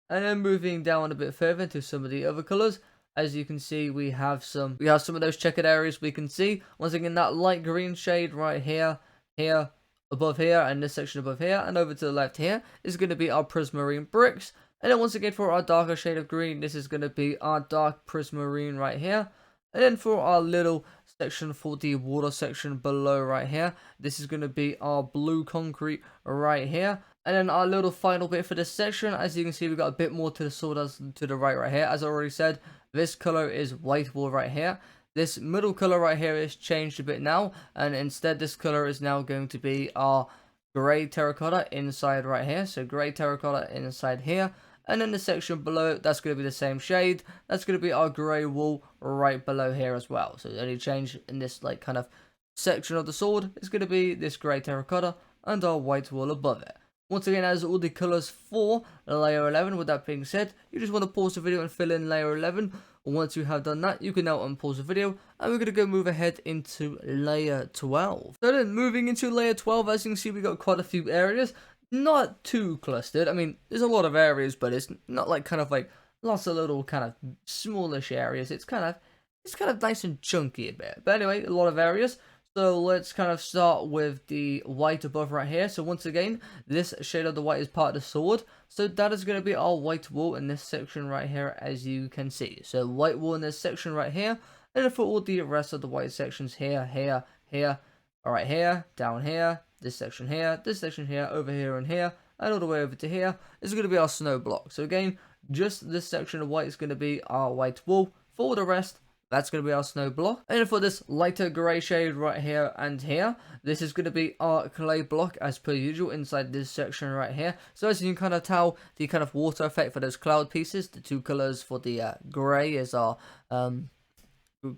And then moving down a bit further to some of the other colours. As you can see, we have some of those checkered areas we can see. Once again, that light green shade right here, here, above here, and this section above here, and over to the left here is going to be our prismarine bricks. And then once again, for our darker shade of green, this is going to be our dark prismarine right here. And then for our little section for the water section below right here, this is going to be our blue concrete right here. And then our little final bit for this section, as you can see, we've got a bit more to the sword as to the right here. As I already said, this color is white wall right here. This middle color right here is changed a bit now, and instead this color is now going to be our gray terracotta inside right here. So gray terracotta inside here. And then the section below, that's going to be the same shade. That's going to be our grey wall right below here as well. So the only change in this like kind of section of the sword is going to be this grey terracotta and our white wall above it. Once again, as all the colours for layer 11. With that being said, you just want to pause the video and fill in layer 11. Once you have done that, you can now unpause the video, and we're going to go move ahead into layer 12. So then, moving into layer 12, as you can see, we got quite a few areas. Not too clustered. I mean, there's a lot of areas, but it's not like kind of like lots of little kind of smallish areas. It's kind of nice and chunky a bit. But anyway, a lot of areas. So let's kind of start with the white above right here. So once again, this shade of the white is part of the sword. So that is going to be our white wool in this section right here, as you can see. So white wool in this section right here. And then for all the rest of the white sections here, here, all right, here, down here, this section here, over here and here, and all the way over to here is going to be our snow block. So again, just this section of white is going to be our white wool. For the rest, that's going to be our snow block. And for this lighter grey shade right here and here, this is going to be our clay block as per usual inside this section right here. So as you can kind of tell, the kind of water effect for those cloud pieces, the two colours for the grey is our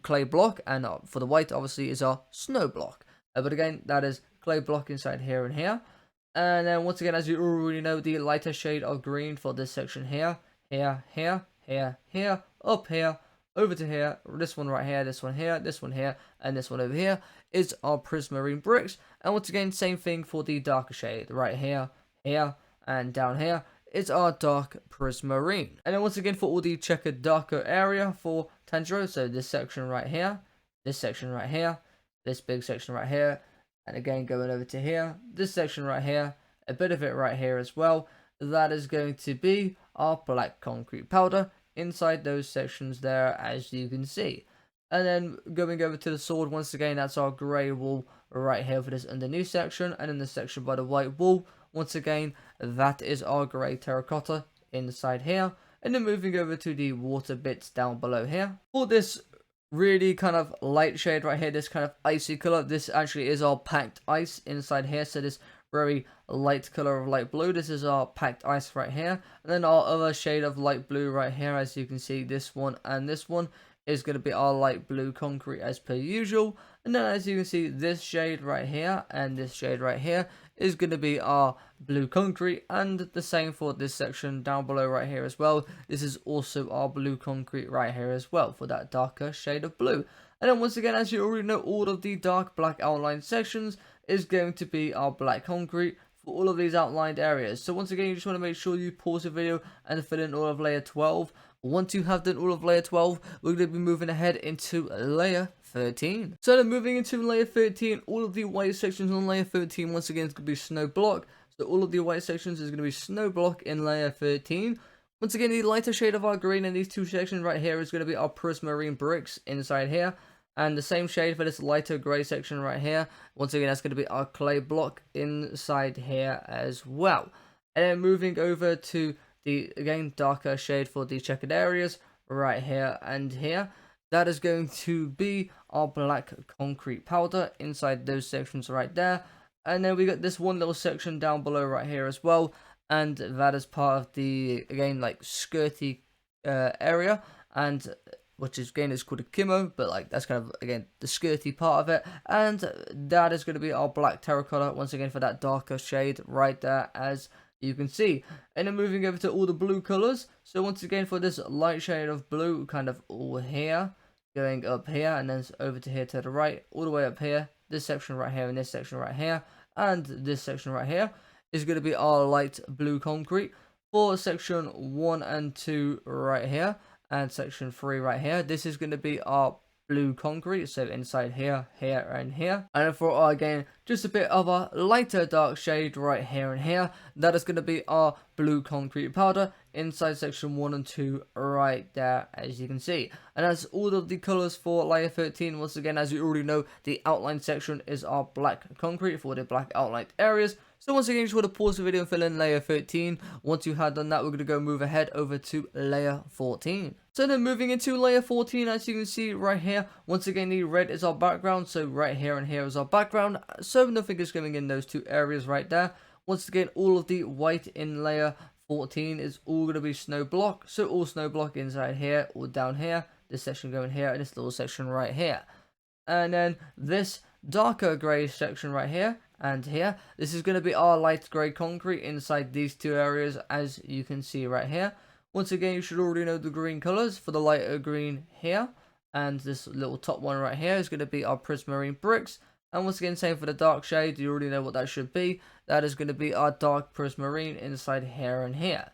clay block, and for the white obviously is our snow block. But again, that is clay block inside here and here. And then once again, as you already know, the lighter shade of green for this section here, here, up here, over to here, this one right here, this one here, this one here, and this one over here is our prismarine bricks. And once again, same thing for the darker shade right here, here, and down here is our dark prismarine. And then once again, for all the checkered darker area for Tanjiro, so this section right here, this section right here, this big section right here, and again going over to here, this section right here, a bit of it right here as well, that is going to be our black concrete powder inside those sections there, as you can see. And then going over to the sword, once again, that's our grey wool right here for this underneath section, and in the section by the white wool, once again, that is our grey terracotta inside here. And then moving over to the water bits down below here, for this really kind of light shade right here, this kind of icy color, this actually is our packed ice inside here. So this very light color of light blue, this is our packed ice right here. And then our other shade of light blue right here, as you can see, this one and this one is going to be our light blue concrete as per usual. And then as you can see, this shade right here and this shade right here is going to be our blue concrete, and the same for this section down below right here as well. This is also our blue concrete right here as well for that darker shade of blue. And then once again, as you already know, all of the dark black outline sections is going to be our black concrete for all of these outlined areas. So once again, you just want to make sure you pause the video and fill in all of layer 12. Once you have done all of layer 12, we're going to be moving ahead into layer 13. So then moving into layer 13, all of the white sections on layer 13 once again is going to be snow block. So all of the white sections is going to be snow block in layer 13. Once again, the lighter shade of our green in these two sections right here is going to be our prismarine bricks inside here. And the same shade for this lighter grey section right here, once again, that's going to be our clay block inside here as well. And then moving over to the, again, darker shade for the checkered areas right here and here, that is going to be our black concrete powder inside those sections right there. And then we got this one little section down below right here as well, and that is part of the, again, like skirty area, and which is, again, is called a kimo, but like that's kind of, again, the skirty part of it. And that is going to be our black terracotta once again for that darker shade right there, as you can see. And then moving over to all the blue colors, so once again for this light shade of blue, kind of all here, going up here, and then over to here to the right, all the way up here, this section right here and this section right here, and this section right here is going to be our light blue concrete for section 1 and 2 right here, and section 3 right here. This is going to be our blue concrete, so inside here, here, and here. And for our, again, just a bit of a lighter dark shade right here and here, that is going to be our blue concrete powder inside section 1 and 2 right there, as you can see. And that's all of the colors for layer 13. Once again, as you already know, the outline section is our black concrete for the black outlined areas. So once again, you just want to pause the video and fill in layer 13. Once you have done that, we're going to go move ahead over to layer 14. So then moving into layer 14, as you can see right here, once again, the red is our background. So right here and here is our background. So nothing is going in those two areas right there. Once again, all of the white in layer 14 is all going to be snow block. So all snow block inside here or down here. This section going here and this little section right here. And then this darker grey section right here and here, this is going to be our light grey concrete inside these two areas, as you can see right here. Once again, you should already know the green colors for the lighter green here, and this little top one right here is going to be our prismarine bricks. And once again, same for the dark shade, you already know what that should be. That is going to be our dark prismarine inside here and here.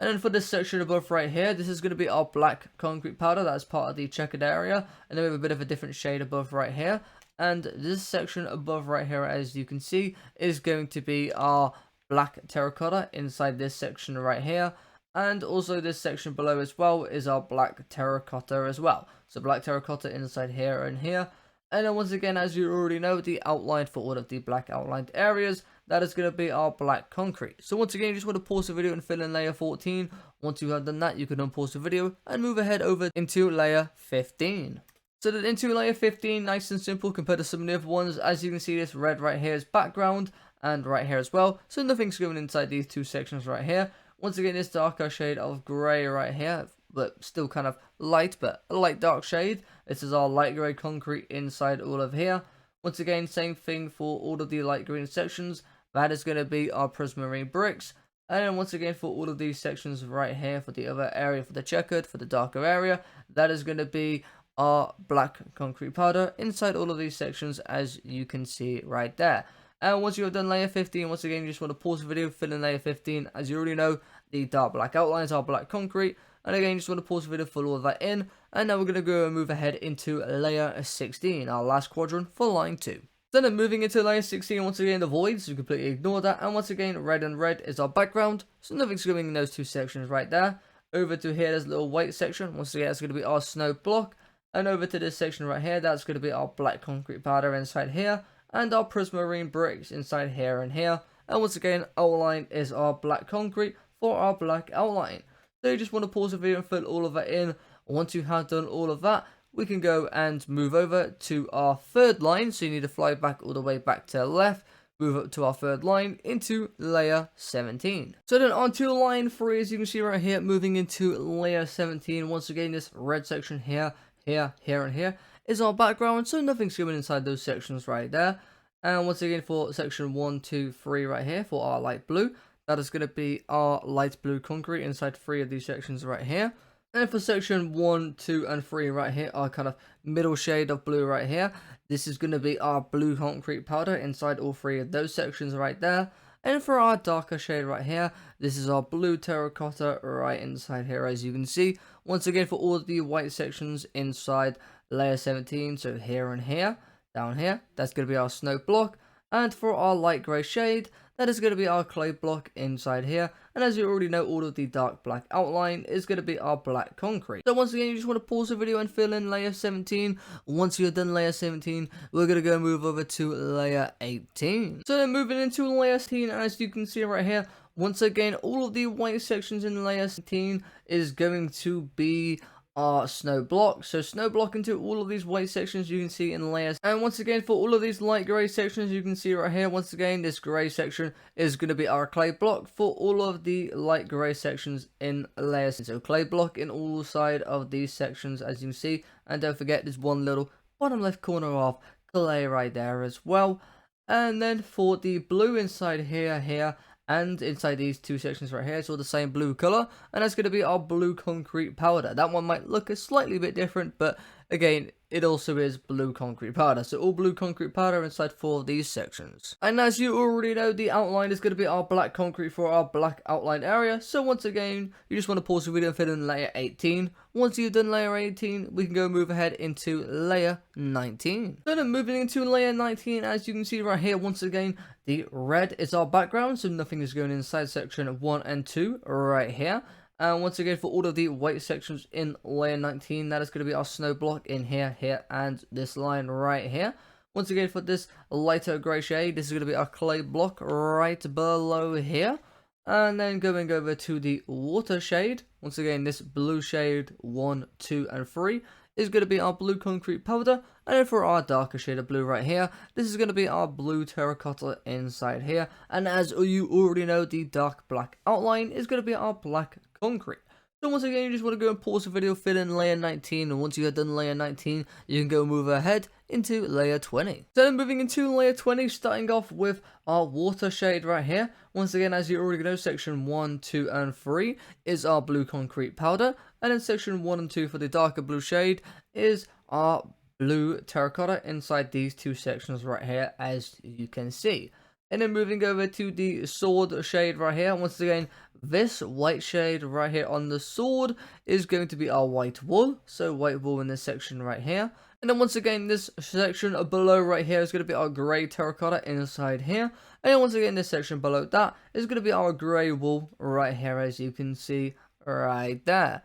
And then for this section above right here, this is going to be our black concrete powder. That's part of the checkered area. And then we have a bit of a different shade above right here. And this section above right here, as you can see, is going to be our black terracotta inside this section right here. And also this section below as well is our black terracotta as well. So black terracotta inside here and here. And then once again, as you already know, the outline for all of the black outlined areas, that is going to be our black concrete. So once again, you just want to pause the video and fill in layer 14. Once you have done that, you can unpause the video and move ahead over into layer 15. So then into layer 15, nice and simple compared to some of the other ones. As you can see, this red right here is background and right here as well. So nothing's going inside these two sections right here. Once again, this darker shade of grey right here, but still kind of light, but a light dark shade. This is our light grey concrete inside all of here. Once again, same thing for all of the light green sections. That is going to be our prismarine bricks. And then once again, for all of these sections right here, for the other area, for the checkered, for the darker area, that is going to be our black concrete powder inside all of these sections, as you can see right there. And once you have done layer 15, once again, you just want to pause the video, fill in layer 15. As you already know, the dark black outlines are black concrete. And again, you just want to pause the video, fill all of that in. And now we're going to go and move ahead into layer 16, our last quadrant for line 2. Then moving into layer 16, once again, the voids, you completely ignore that. And once again, red and red is our background. So nothing's going in those two sections right there. Over to here, there's a little white section. Once again, that's going to be our snow block. And over to this section right here, that's going to be our black concrete powder inside here. And our prismarine bricks inside here and here. And once again, outline is our black concrete for our black outline. So you just want to pause the video and fill all of that in. Once you have done all of that, we can go and move over to our third line. So you need to fly back all the way back to the left. Move up to our third line into layer 17. So then on to line 3, as you can see right here, moving into layer 17. Once again, this red section here, here, and here is our background, so nothing's going inside those sections right there. And once again, for section 1, 2, 3 right here for our light blue, that is going to be our light blue concrete inside 3 of these sections right here. And for section 1, 2, and 3 right here, our kind of middle shade of blue right here, this is going to be our blue concrete powder inside all 3 of those sections right there. And for our darker shade right here, this is our blue terracotta right inside here, as you can see. Once again, for all the white sections inside layer 17, so here and here, down here, that's going to be our snow block. And for our light grey shade, that is going to be our clay block inside here. And as you already know, all of the dark black outline is going to be our black concrete. So once again, you just want to pause the video and fill in layer 17. Once you're done layer 17, we're going to go move over to layer 18. So then moving into layer 18, as you can see right here, once again, all of the white sections in layer 18 is going to be our snow block. So snow block into all of these white sections you can see in layers. And once again, for all of these light grey sections you can see right here, once again, this grey section is going to be our clay block for all of the light grey sections in layers. So clay block in all side of these sections, as you can see. And don't forget, there's one little bottom left corner of clay right there as well. And then for the blue inside here, and inside these two sections right here, it's all the same blue color, and that's going to be our blue concrete powder. That one might look a slightly bit different, but again, it also is blue concrete powder. So all blue concrete powder inside 4 of these sections. And as you already know, the outline is going to be our black concrete for our black outline area. So once again, you just want to pause the video and fill in layer 18. Once you've done layer 18, we can go move ahead into layer 19. So then moving into layer 19, as you can see right here, once again, the red is our background, so nothing is going inside section 1 and 2 right here. And once again, for all of the white sections in layer 19, that is going to be our snow block in here, and this line right here. Once again, for this lighter grey shade, this is going to be our clay block right below here. And then going over to the water shade, once again, this blue shade 1, 2, and 3 is going to be our blue concrete powder. And then for our darker shade of blue right here, this is going to be our blue terracotta inside here. And as you already know, the dark black outline is going to be our black concrete. So once again, you just want to go and pause the video, fill in layer 19, and once you have done layer 19, you can go move ahead into layer 20. So then moving into layer 20, starting off with our water shade right here. Once again, as you already know, section 1, 2, and 3 is our blue concrete powder, and then section 1 and 2 for the darker blue shade is our blue terracotta inside these two sections right here, as you can see. And then moving over to the sword shade right here, once again, this white shade right here on the sword is going to be our white wool. So white wool in this section right here. And then once again, this section below right here is going to be our grey terracotta inside here. And then once again, this section below that is going to be our grey wool right here, as you can see right there.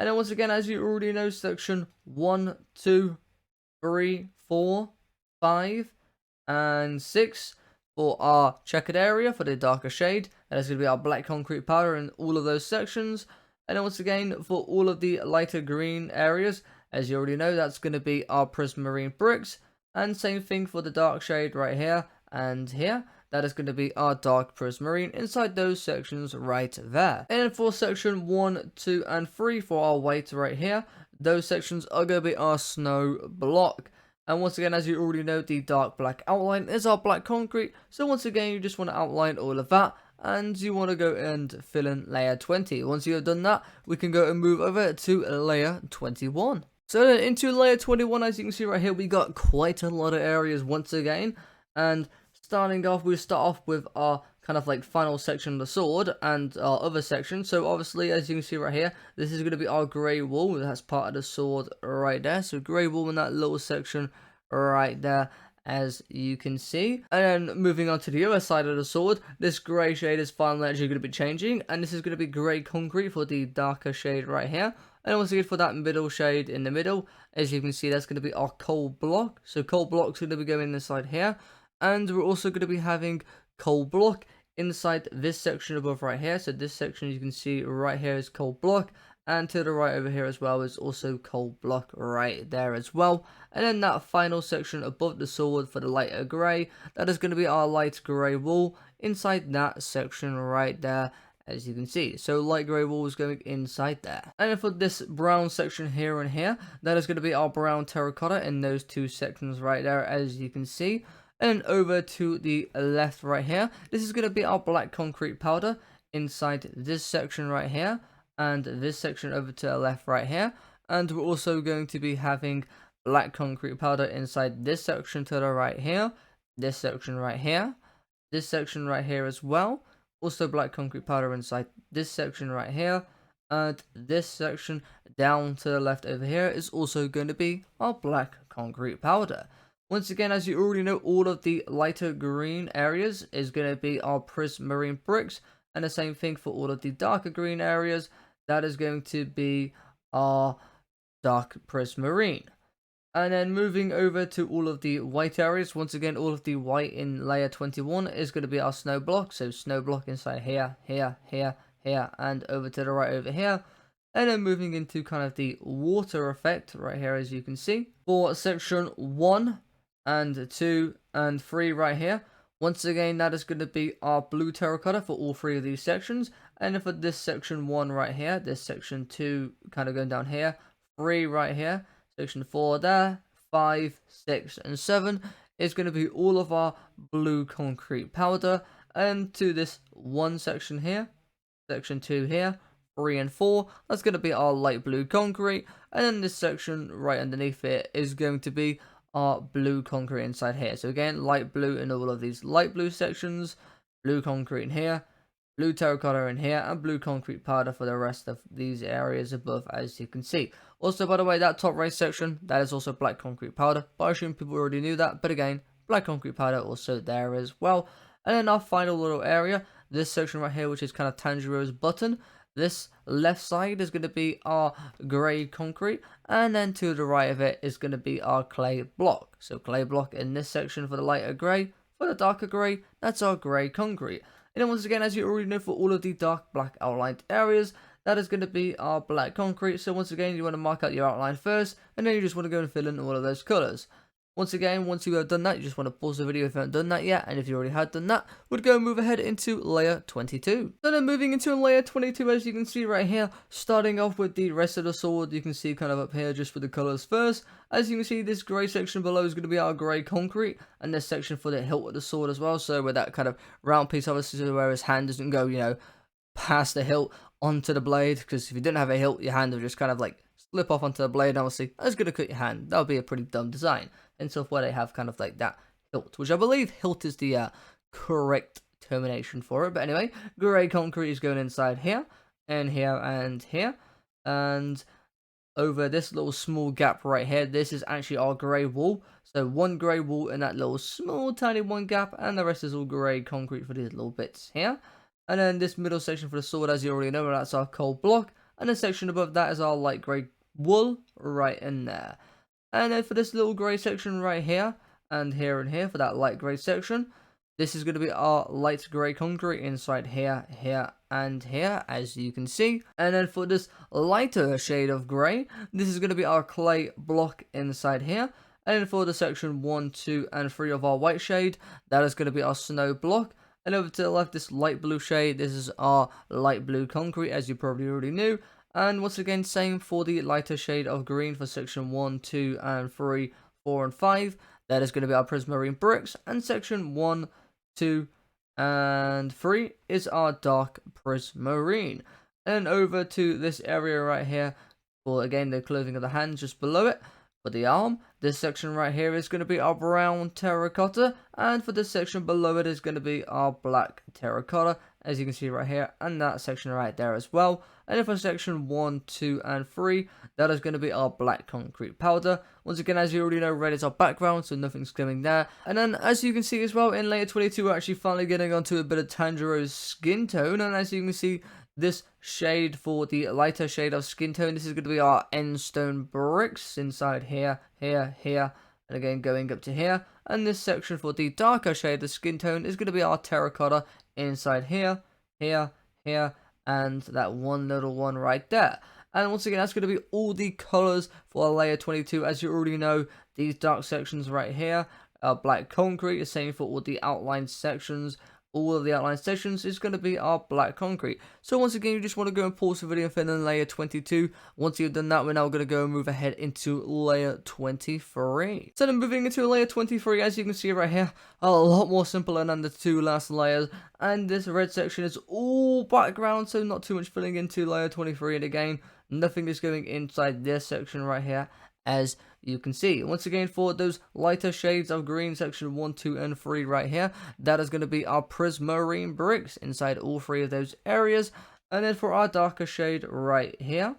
And then once again, as you already know, section 1, 2, 3, 4, 5, and 6 for our checkered area for the darker shade. That is going to be our black concrete powder in all of those sections. And then once again, for all of the lighter green areas, as you already know, that's going to be our prismarine bricks. And same thing for the dark shade right here and here. That is going to be our dark prismarine inside those sections right there. And for section 1, 2, and 3 for our white right here, those sections are going to be our snow block. And once again, as you already know, the dark black outline is our black concrete. So once again, you just want to outline all of that. And you want to go and fill in layer 20. Once you have done that, we can go and move over to layer 21. So then into layer 21, as you can see right here, we got quite a lot of areas once again. And starting off, we start off with our kind of like final section of the sword and our other section. So obviously, as you can see right here, this is going to be our grey wool. That's part of the sword right there. So grey wool in that little section right there, as you can see. And then moving on to the other side of the sword, this grey shade is finally actually going to be changing, and this is going to be grey concrete for the darker shade right here. And once again, for that middle shade in the middle, as you can see, that's going to be our coal block. So coal block is going to be going inside here, and we're also going to be having coal block inside this section above right here. So this section you can see right here is coal block, and to the right over here as well is also coal block right there as well. And then that final section above the sword for the lighter grey, that is going to be our light grey wool inside that section right there, as you can see. So light grey wool is going inside there. And then for this brown section here and here, that is going to be our brown terracotta in those two sections right there, as you can see. And over to the left right here, this is going to be our black concrete powder inside this section right here, and this section over to the left right here. And we're also going to be having black concrete powder inside this section to the right here, this section right here, this section right here as well. Also black concrete powder inside this section right here, and this section down to the left over here is also going to be our black concrete powder. Once again, as you already know, all of the lighter green areas is going to be our prismarine bricks, and the same thing for all of the darker green areas. That is going to be our dark prismarine. And then moving over to all of the white areas, once again, all of the white in layer 21 is going to be our snow block. So snow block inside here, here, here, here, and over to the right over here. And then moving into kind of the water effect right here, as you can see. For section 1 and 2 and 3 right here, once again, that is going to be our blue terracotta for all three of these sections. And then for this section 1 right here, this section 2 kind of going down here, 3 right here, section 4 there, 5, 6, and 7 is going to be all of our blue concrete powder. And to this one section here, section 2 here, 3 and 4, that's going to be our light blue concrete. And then this section right underneath it is going to be our blue concrete inside here. So again, light blue in all of these light blue sections, blue concrete in here, blue terracotta in here, and blue concrete powder for the rest of these areas above, as you can see. Also, by the way, that top right section, that is also black concrete powder, but I assume people already knew that. But again, black concrete powder also there as well. And then our final little area, this section right here, which is kind of Tanjiro's button. This left side is going to be our grey concrete, and then to the right of it is going to be our clay block. So clay block in this section for the lighter grey, for the darker grey, that's our grey concrete. And then once again, as you already know, for all of the dark black outlined areas, that is going to be our black concrete. So once again, you want to mark out your outline first, and then you just want to go and fill in all of those colours. Once again, once you have done that, you just want to pause the video if you haven't done that yet, and if you already had done that, we'd go and move ahead into layer 22. So then moving into layer 22, as you can see right here, starting off with the rest of the sword, you can see kind of up here just for the colours first. As you can see, this grey section below is going to be our grey concrete, and this section for the hilt of the sword as well, so with that kind of round piece, obviously where his hand doesn't go, you know, past the hilt onto the blade, because if you didn't have a hilt, your hand would just kind of like slip off onto the blade, and obviously that's going to cut your hand. That would be a pretty dumb design. And so where they have kind of like that hilt, which I believe hilt is the correct termination for it. But anyway, grey concrete is going inside here, and here, and here. And over this little small gap right here. This is actually our grey wall. So one grey wall in that little small tiny one gap, and the rest is all grey concrete for these little bits here. And then this middle section for the sword, as you already know, that's our coal block. And the section above that is our light grey wool right in there. And then for this little grey section right here, and here for that light grey section, this is going to be our light grey concrete inside here, here, and here, as you can see. And then for this lighter shade of grey, this is going to be our clay block inside here. And then for the section 1, 2, and 3 of our white shade, that is going to be our snow block. And over to the left, this light blue shade, this is our light blue concrete, as you probably already knew. And once again, same for the lighter shade of green for section 1, 2, and 3, 4, and 5. That is going to be our prismarine bricks. And section 1, 2, and 3 is our dark prismarine. And over to this area right here for, again, the clothing of the hands just below it. For the arm, this section right here is going to be our brown terracotta, and for this section below it is going to be our black terracotta, as you can see right here, and that section right there as well. And then for section 1, 2, and 3, that is going to be our black concrete powder. Once again, as you already know, red is our background, so nothing's coming there. And then, as you can see as well, in layer 22, we're actually finally getting onto a bit of Tanjiro's skin tone, and as you can see, this shade for the lighter shade of skin tone, this is going to be our end stone bricks inside here, here, here, and again going up to here. And this section for the darker shade of skin tone is going to be our terracotta inside here, here, here, and that one little one right there. And once again, that's going to be all the colors for layer 22. As you already know, these dark sections right here are black concrete, the same for all the outline sections. All of the outline sections is going to be our black concrete. So once again, you just want to go and pause the video and fill in layer 22. Once you've done that, we're now going to go and move ahead into layer 23. So then moving into layer 23, as you can see right here, a lot more simpler than the two last layers. And this red section is all background, so not too much filling into layer 23. And again, nothing is going inside this section right here, as you can see. Once again, for those lighter shades of green, section 1, 2, and 3 right here, that is going to be our prismarine bricks inside all 3 of those areas. And then for our darker shade right here,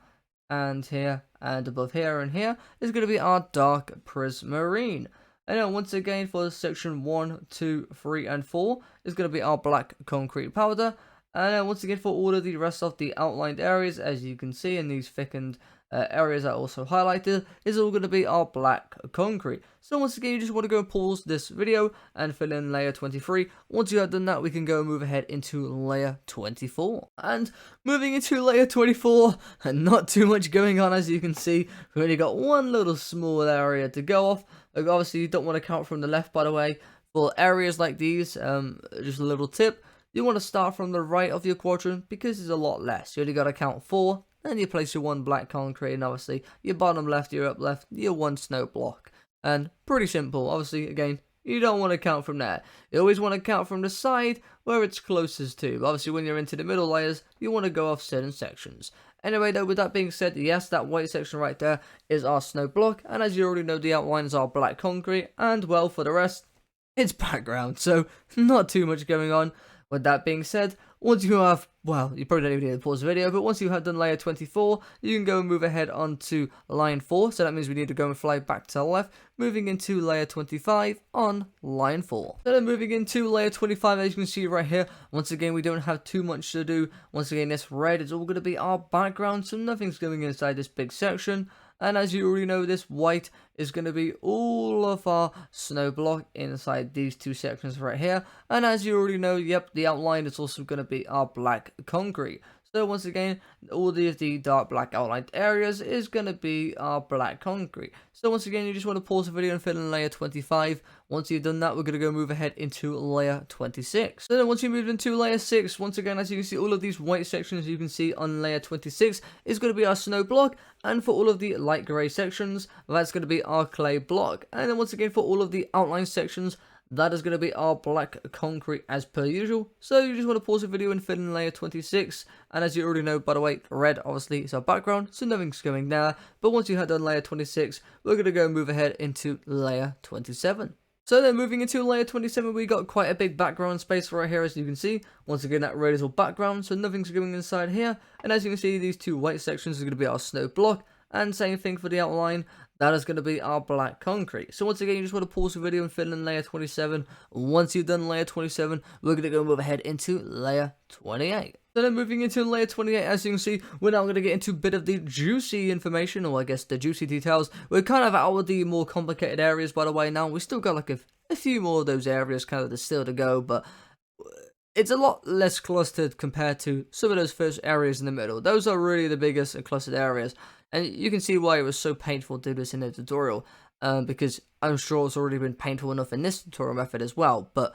and here, and above here, and here, is going to be our dark prismarine. And then once again, for section 1, 2, 3, and 4, is going to be our black concrete powder. And then once again, for all of the rest of the outlined areas, as you can see in these thickened areas that are also highlighted, is all going to be our black concrete. So once again, you just want to go and pause this video and fill in layer 23. Once you have done that, we can go and move ahead into layer 24. And moving into layer 24, and not too much going on, as you can see. We've only got one little small area to go off. Like, obviously, you don't want to count from the left, by the way. For areas like these, just a little tip, you want to start from the right of your quadrant, because there's a lot less. You only got to count 4. Then you place your one black concrete, and obviously your bottom left, your up left, your one snow block. And pretty simple. Obviously, again, you don't want to count from there. You always want to count from the side where it's closest to. But obviously, when you're into the middle layers, you want to go off certain sections. Anyway, though, with that being said, yes, that white section right there is our snow block. And as you already know, the outlines are black concrete. And, well, for the rest, it's background. So, not too much going on. With that being said, once you have, well, you probably don't even need to pause the video, but once you have done layer 24, you can go and move ahead onto line 4. So that means we need to go and fly back to the left, moving into layer 25 on line 4. So then moving into layer 25, as you can see right here, once again, we don't have too much to do. Once again, this red is all going to be our background, so nothing's going inside this big section. And as you already know, this white is going to be all of our snow block inside these two sections right here. And as you already know, yep, the outline is also going to be our black concrete. So once again, all of the dark black outlined areas is going to be our black concrete. So once again, you just want to pause the video and fill in layer 25. Once you've done that, we're going to go move ahead into layer 26. So then once you move into layer 6, once again, as you can see, all of these white sections you can see on layer 26 is going to be our snow block. And for all of the light grey sections, that's going to be our clay block. And then once again, for all of the outline sections, that is going to be our black concrete as per usual. So you just want to pause the video and fill in layer 26. And as you already know, by the way, red obviously is our background, so nothing's going there. But once you have done layer 26, we're going to go move ahead into layer 27. So then moving into layer 27, we got quite a big background space right here, as you can see. Once again, that red is all background, so nothing's going inside here. And as you can see, these two white sections are going to be our snow block. And same thing for the outline, that is going to be our black concrete. So once again, you just want to pause the video and fill in layer 27. Once you've done layer 27, we're going to go move ahead into layer 28. So then moving into layer 28, as you can see, we're now going to get into a bit of the juicy information, or I guess the juicy details. We're kind of out of the more complicated areas, by the way, now. We still got like a few more of those areas kind of still to go, but it's a lot less clustered compared to some of those first areas in the middle. Those are really the biggest and clustered areas, and you can see why it was so painful to do this in the tutorial, because I'm sure it's already been painful enough in this tutorial method as well. But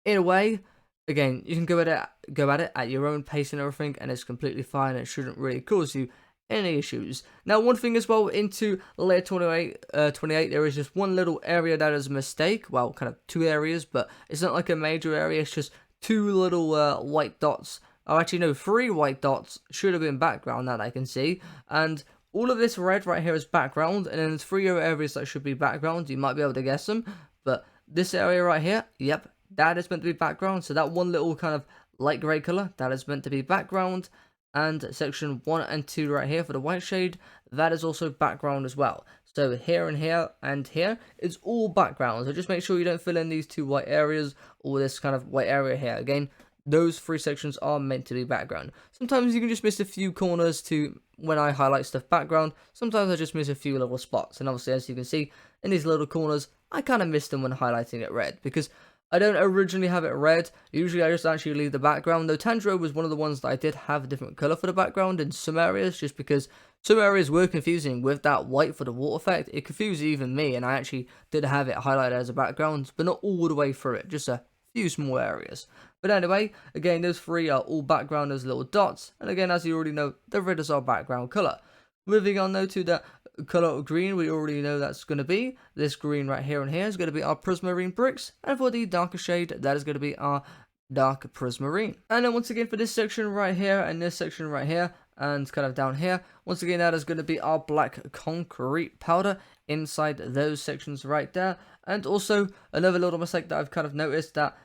in a way, again, you can go at it at your own pace and everything, and it's completely fine. It shouldn't really cause you any issues. Now, one thing as well, into layer 28, there is just one little area that is a mistake. Well, kind of two areas, but it's not like a major area. It's just two little white dots. Oh, actually, no, three white dots should have been background that I can see. And all of this red right here is background, and then there's three other areas that should be background. You might be able to guess them, but this area right here, yep, that is meant to be background. So that one little kind of light grey color, that is meant to be background. And section 1 and 2 right here for the white shade, that is also background as well. So here and here and here is all background. So just make sure you don't fill in these two white areas or this kind of white area here. Again, those three sections are meant to be background. Sometimes you can just miss a few corners to when I highlight stuff background. Sometimes I just miss a few little spots. And obviously, as you can see in these little corners, I kind of miss them when highlighting it red, because I don't originally have it red. Usually I just actually leave the background, though Tanjiro was one of the ones that I did have a different colour for the background in some areas, just because some areas were confusing with that white for the water effect. It confused even me, and I actually did have it highlighted as a background, but not all the way through it, just a few small areas. But anyway, again, those three are all background, those little dots, and again, as you already know, the red is our background colour. Moving on though to the color of green, we already know that's going to be this green right here, and here is going to be our prismarine bricks, and for the darker shade, that is going to be our dark prismarine. And then once again for this section right here and this section right here and kind of down here, once again that is going to be our black concrete powder inside those sections right there. And also another little mistake that I've kind of noticed, that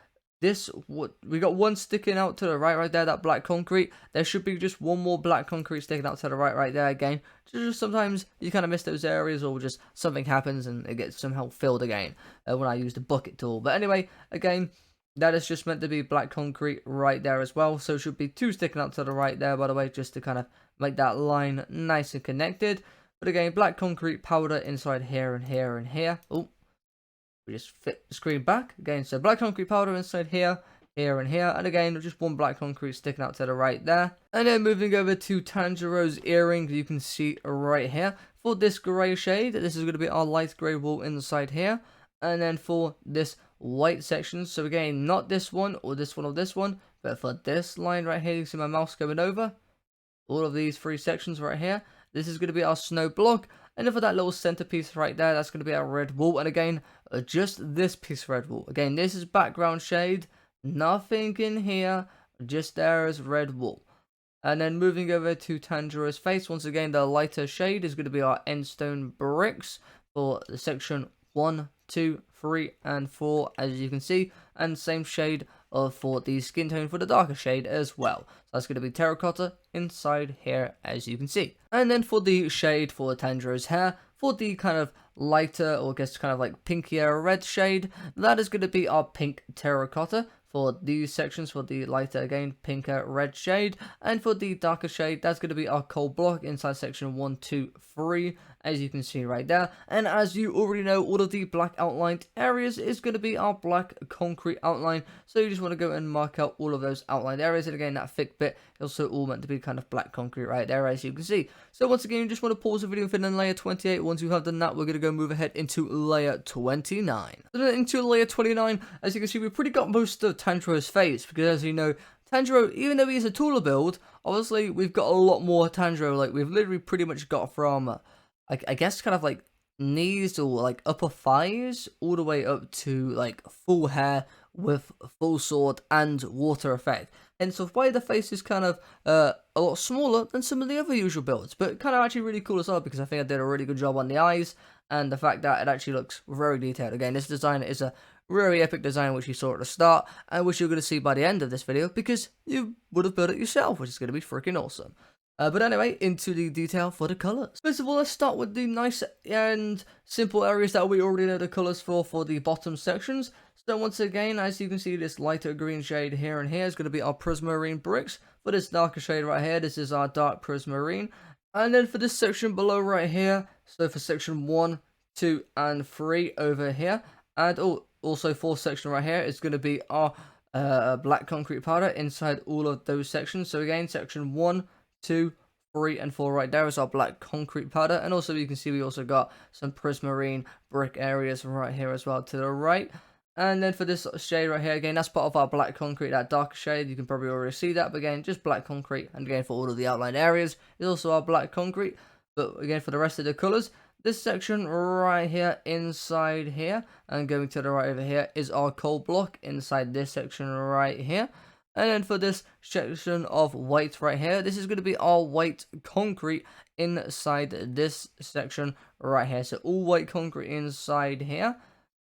we got one sticking out to the right there, that black concrete. There should be just one more black concrete sticking out to the right there again. Just sometimes you kind of miss those areas, or just something happens and it gets somehow filled again when I use the bucket tool. But anyway, again, that is just meant to be black concrete right there as well. So it should be two sticking out to the right there, by the way, just to kind of make that line nice and connected. But again, black concrete powder inside here and here and here. Oh, we just fit the screen back again. So black concrete powder inside here, here and here, and again just one black concrete sticking out to the right there. And then moving over to Tanjiro's earring, you can see right here for this grey shade, this is going to be our light grey wool inside here. And then for this white section, so again, not this one or this one or this one, but for this line right here, you can see my mouse going over all of these three sections right here. This is going to be our snow block. And then for that little centerpiece right there, that's going to be our red wool. And again, just this piece of red wool. Again, this is background shade. Nothing in here. Just there is red wool. And then moving over to Tanjiro's face. Once again, the lighter shade is going to be our endstone bricks for the section 1, 2, 3, and 4, as you can see. And same shade for the skin tone for the darker shade as well. So that's going to be terracotta inside here, as you can see. And then for the shade for Tanjiro's hair, for the kind of lighter, or I guess kind of like pinkier red shade, that is going to be our pink terracotta. For these sections, for the lighter, again, pinker red shade. And for the darker shade, that's going to be our coal block inside section 1, 2, 3, as you can see right there. And as you already know, all of the black outlined areas is going to be our black concrete outline. So you just want to go and mark out all of those outlined areas. And again, that thick bit is also all meant to be kind of black concrete right there, as you can see. So once again, you just want to pause the video and fill in layer 28. Once you have done that, we're going to go move ahead into layer 29. So then into layer 29, as you can see, we've pretty got most of Tanjiro's face, because as you know, Tanjiro, even though he's a taller build, obviously we've got a lot more Tanjiro. Like, we've literally pretty much got from I guess kind of like knees or like upper thighs all the way up to like full hair with full sword and water effect. And so why the face is kind of a lot smaller than some of the other usual builds, but kind of actually really cool as well, because I think I did a really good job on the eyes and the fact that it actually looks very detailed. Again, this design is a very epic design, which you saw at the start and which you're going to see by the end of this video, because you would have built it yourself, which is going to be freaking awesome. But anyway, into the detail for the colors. First of all, let's start with the nice and simple areas that we already know the colors for the bottom sections. So once again, as you can see, this lighter green shade here and here is going to be our prismarine bricks. For this darker shade right here, this is our dark prismarine. And then for this section below right here, so for section 1, 2, and 3 over here, and also for section right here, is going to be our black concrete powder inside all of those sections. So again, section 1, 2, 3, and 4 right there is our black concrete powder. And also you can see we also got some prismarine brick areas right here as well to the right. And then for this shade right here, again, that's part of our black concrete, that darker shade. You can probably already see that, but again, just black concrete. And again, for all of the outlined areas, is also our black concrete. But again, for the rest of the colors, this section right here, inside here, and going to the right over here, is our coal block inside this section right here. And then for this section of white right here, this is going to be our white concrete inside this section right here. So all white concrete inside here.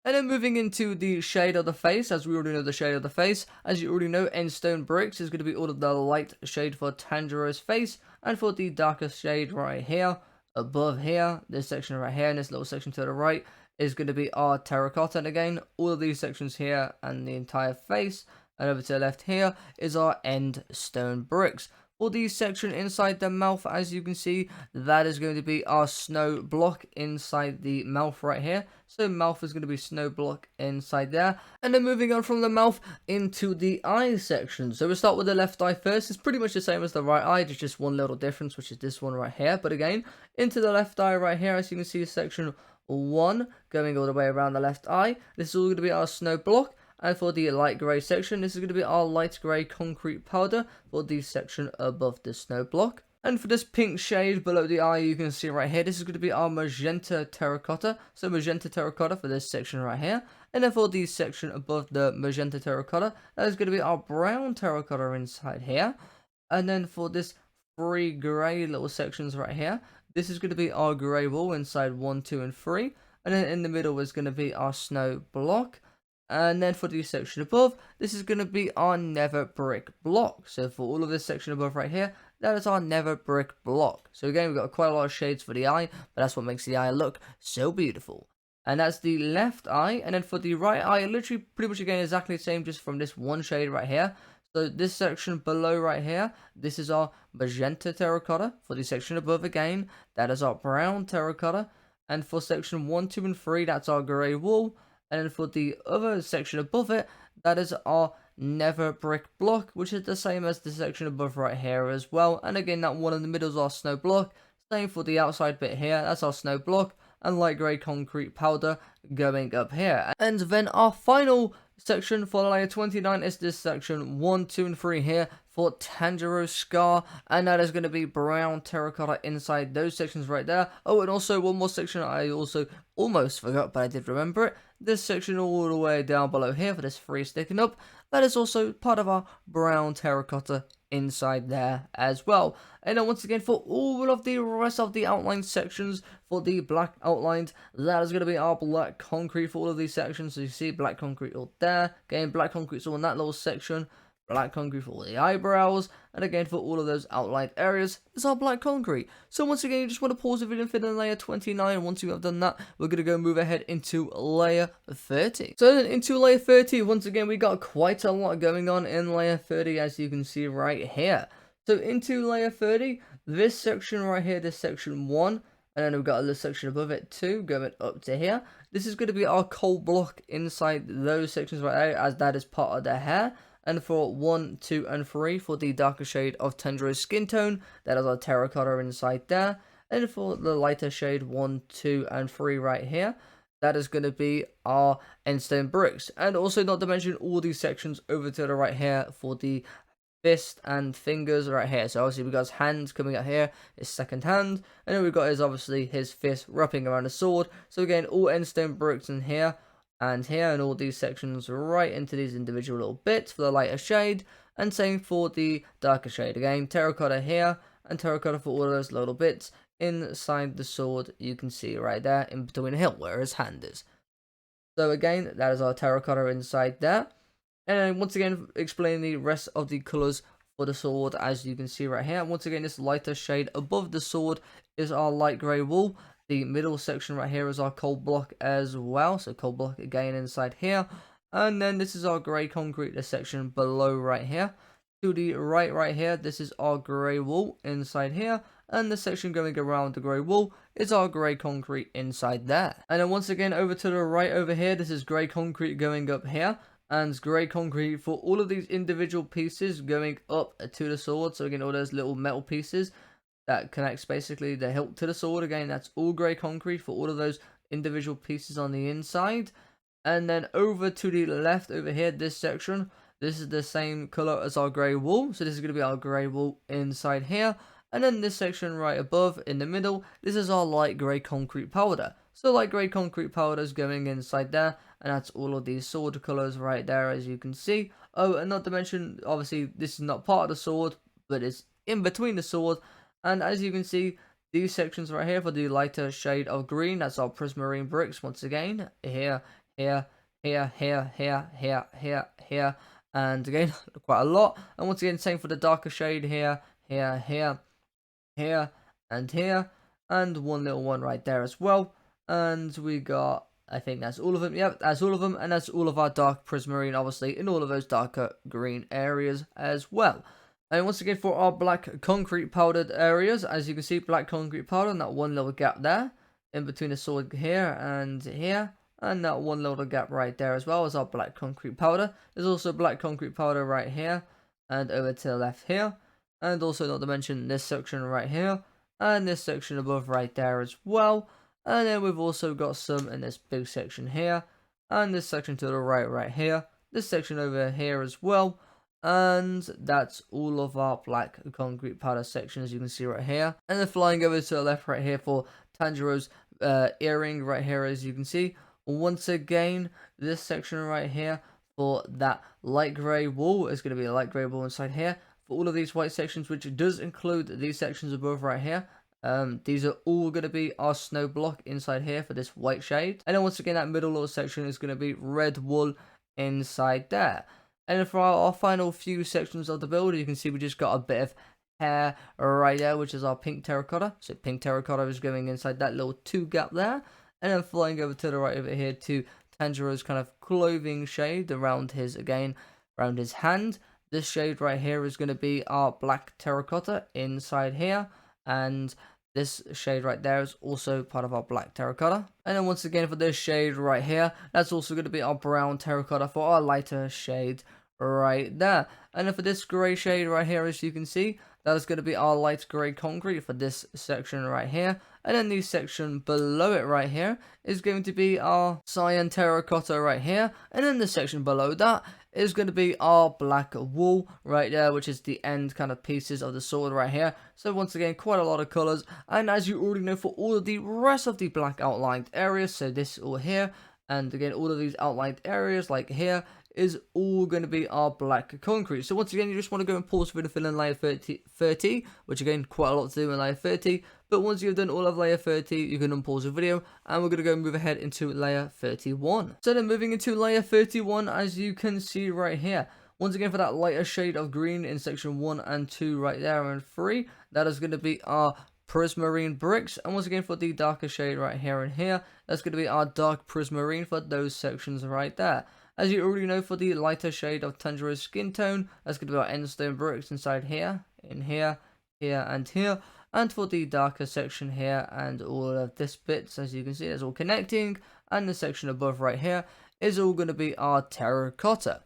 And then moving into the shade of the face, as we already know the shade of the face, as you already know, end stone bricks is going to be all of the light shade for Tanjiro's face, and for the darker shade right here, above here, this section right here, and this little section to the right, is going to be our terracotta. And again, all of these sections here, and the entire face, and over to the left here, is our end stone bricks. For the section inside the mouth, as you can see, that is going to be our snow block inside the mouth right here. So mouth is going to be snow block inside there. And then moving on from the mouth into the eye section. So we'll start with the left eye first. It's pretty much the same as the right eye. There's just one little difference, which is this one right here. But again, into the left eye right here, as you can see, section 1 going all the way around the left eye. This is all going to be our snow block. And for the light grey section, this is going to be our light grey concrete powder for the section above the snow block. And for this pink shade below the eye, you can see right here, this is going to be our magenta terracotta. So magenta terracotta for this section right here. And then for the section above the magenta terracotta, that is going to be our brown terracotta inside here. And then for this 3 grey little sections right here, this is going to be our grey wall inside 1, 2, and 3. And then in the middle is going to be our snow block. And then for the section above, this is going to be our nether brick block. So for all of this section above right here, that is our nether brick block. So again, we've got quite a lot of shades for the eye, but that's what makes the eye look so beautiful. And that's the left eye. And then for the right eye, literally pretty much again exactly the same, just from this one shade right here. So this section below right here, this is our magenta terracotta. For the section above again, that is our brown terracotta. And for section 1, 2, and 3, that's our grey wool. And then for the other section above it, that is our nether brick block, which is the same as the section above right here as well. And again, that one in the middle is our snow block. Same for the outside bit here, that's our snow block. And light grey concrete powder going up here. And then our final section for layer 29 is this section 1, 2, and 3 here for Tanjiro's scar, and that is going to be brown terracotta inside those sections right there. Oh, and also one more section I also almost forgot, but I did remember it. This section all the way down below here for this 3 sticking up, that is also part of our brown terracotta inside there as well. And then once again, for all of the rest of the outline sections, for the black outlined, that is going to be our black concrete for all of these sections. So you see black concrete all there, again black concrete all in that little section, black concrete for all the eyebrows, and again for all of those outlined areas is our black concrete. So once again, you just want to pause the video and fit in layer 29, and once you have done that, we're going to go move ahead into layer 30. So then into layer 30, once again, we got quite a lot going on in layer 30, as you can see right here. So into layer 30, this section right here, this section 1, and then we've got a little section above it too, going up to here. This is going to be our coal block inside those sections right there, as that is part of the hair. And for 1, 2, and 3, for the darker shade of Tanjiro's skin tone, that is our terracotta inside there. And for the lighter shade 1, 2, and 3 right here, that is going to be our endstone bricks. And also not to mention all these sections over to the right here for the fist and fingers right here. So obviously we got his hands coming out here, his second hand, and then we've got his obviously his fist wrapping around a sword. So again, all endstone bricks in here and here, and all these sections right into these individual little bits for the lighter shade, and same for the darker shade. Again, terracotta here and terracotta for all of those little bits inside the sword. You can see right there in between the hilt where his hand is. So again, that is our terracotta inside there. And then once again, explain the rest of the colours for the sword, as you can see right here. Once again, this lighter shade above the sword is our light grey wool. The middle section right here is our cold block as well, so cold block again inside here. And then this is our grey concrete, the section below right here. To the right here, this is our grey wool inside here, and the section going around the grey wool is our grey concrete inside there. And then once again, over to the right over here, this is grey concrete going up here, and grey concrete for all of these individual pieces going up to the sword. So again, all those little metal pieces that connects basically the hilt to the sword, again, that's all grey concrete for all of those individual pieces on the inside. And then over to the left over here, this section, this is the same color as our grey wool, so this is going to be our grey wool inside here. And then this section right above in the middle, this is our light grey concrete powder. So light grey concrete powder is going inside there, and that's all of these sword colors right there, as you can see. Oh, and not to mention, obviously this is not part of the sword, but it's in between the sword. And as you can see, these sections right here for the lighter shade of green, that's our prismarine bricks once again. Here, here, here, here, here, here, here, here, and again, quite a lot. And once again, same for the darker shade here, here, here, here, and here, and one little one right there as well. And we got, I think that's all of them. Yep, that's all of them, and that's all of our dark prismarine, obviously, in all of those darker green areas as well. And once again, for our black concrete powdered areas, as you can see, black concrete powder, and that one little gap there, in between the sword here and here, and that one little gap right there as well is our black concrete powder. There's also black concrete powder right here, and over to the left here, and also not to mention this section right here, and this section above right there as well. And then we've also got some in this big section here, and this section to the right here, this section over here as well. And that's all of our black concrete powder sections, you can see right here. And then flying over to the left right here for Tanjiro's earring right here, as you can see. Once again, this section right here for that light grey wool is going to be a light grey wool inside here. For all of these white sections, which does include these sections above right here, these are all going to be our snow block inside here for this white shade. And then once again, that middle little section is going to be red wool inside there. And for our final few sections of the build, you can see we just got a bit of hair right there, which is our pink terracotta. So pink terracotta is going inside that little 2 gap there. And then flying over to the right over here to Tanjiro's kind of clothing shade around his, again, around his hand. This shade right here is going to be our black terracotta inside here. And this shade right there is also part of our black terracotta. And then once again for this shade right here, that's also going to be our brown terracotta for our lighter shade right there. And then for this grey shade right here, as you can see, that is going to be our light grey concrete for this section right here. And then the section below it right here is going to be our cyan terracotta right here. And then the section below that is going to be our black wool right there, which is the end kind of pieces of the sword right here. So once again, quite a lot of colours. And as you already know, for all of the rest of the black outlined areas, so this all here, and again, all of these outlined areas like here, is all going to be our black concrete. So once again, you just want to go and pause for the fill in layer 30, which again, quite a lot to do in layer 30. But once you've done all of layer 30, you can unpause the video, and we're going to go move ahead into layer 31. So then moving into layer 31, as you can see right here, once again for that lighter shade of green in section 1 and 2 right there and 3, that is going to be our prismarine bricks. And once again for the darker shade right here and here, that's going to be our dark prismarine for those sections right there. As you already know, for the lighter shade of Tanjiro's skin tone, that's going to be our endstone bricks inside here, in here, here, and here. And for the darker section here and all of this bits, as you can see, it's all connecting. And the section above right here is all going to be our terracotta.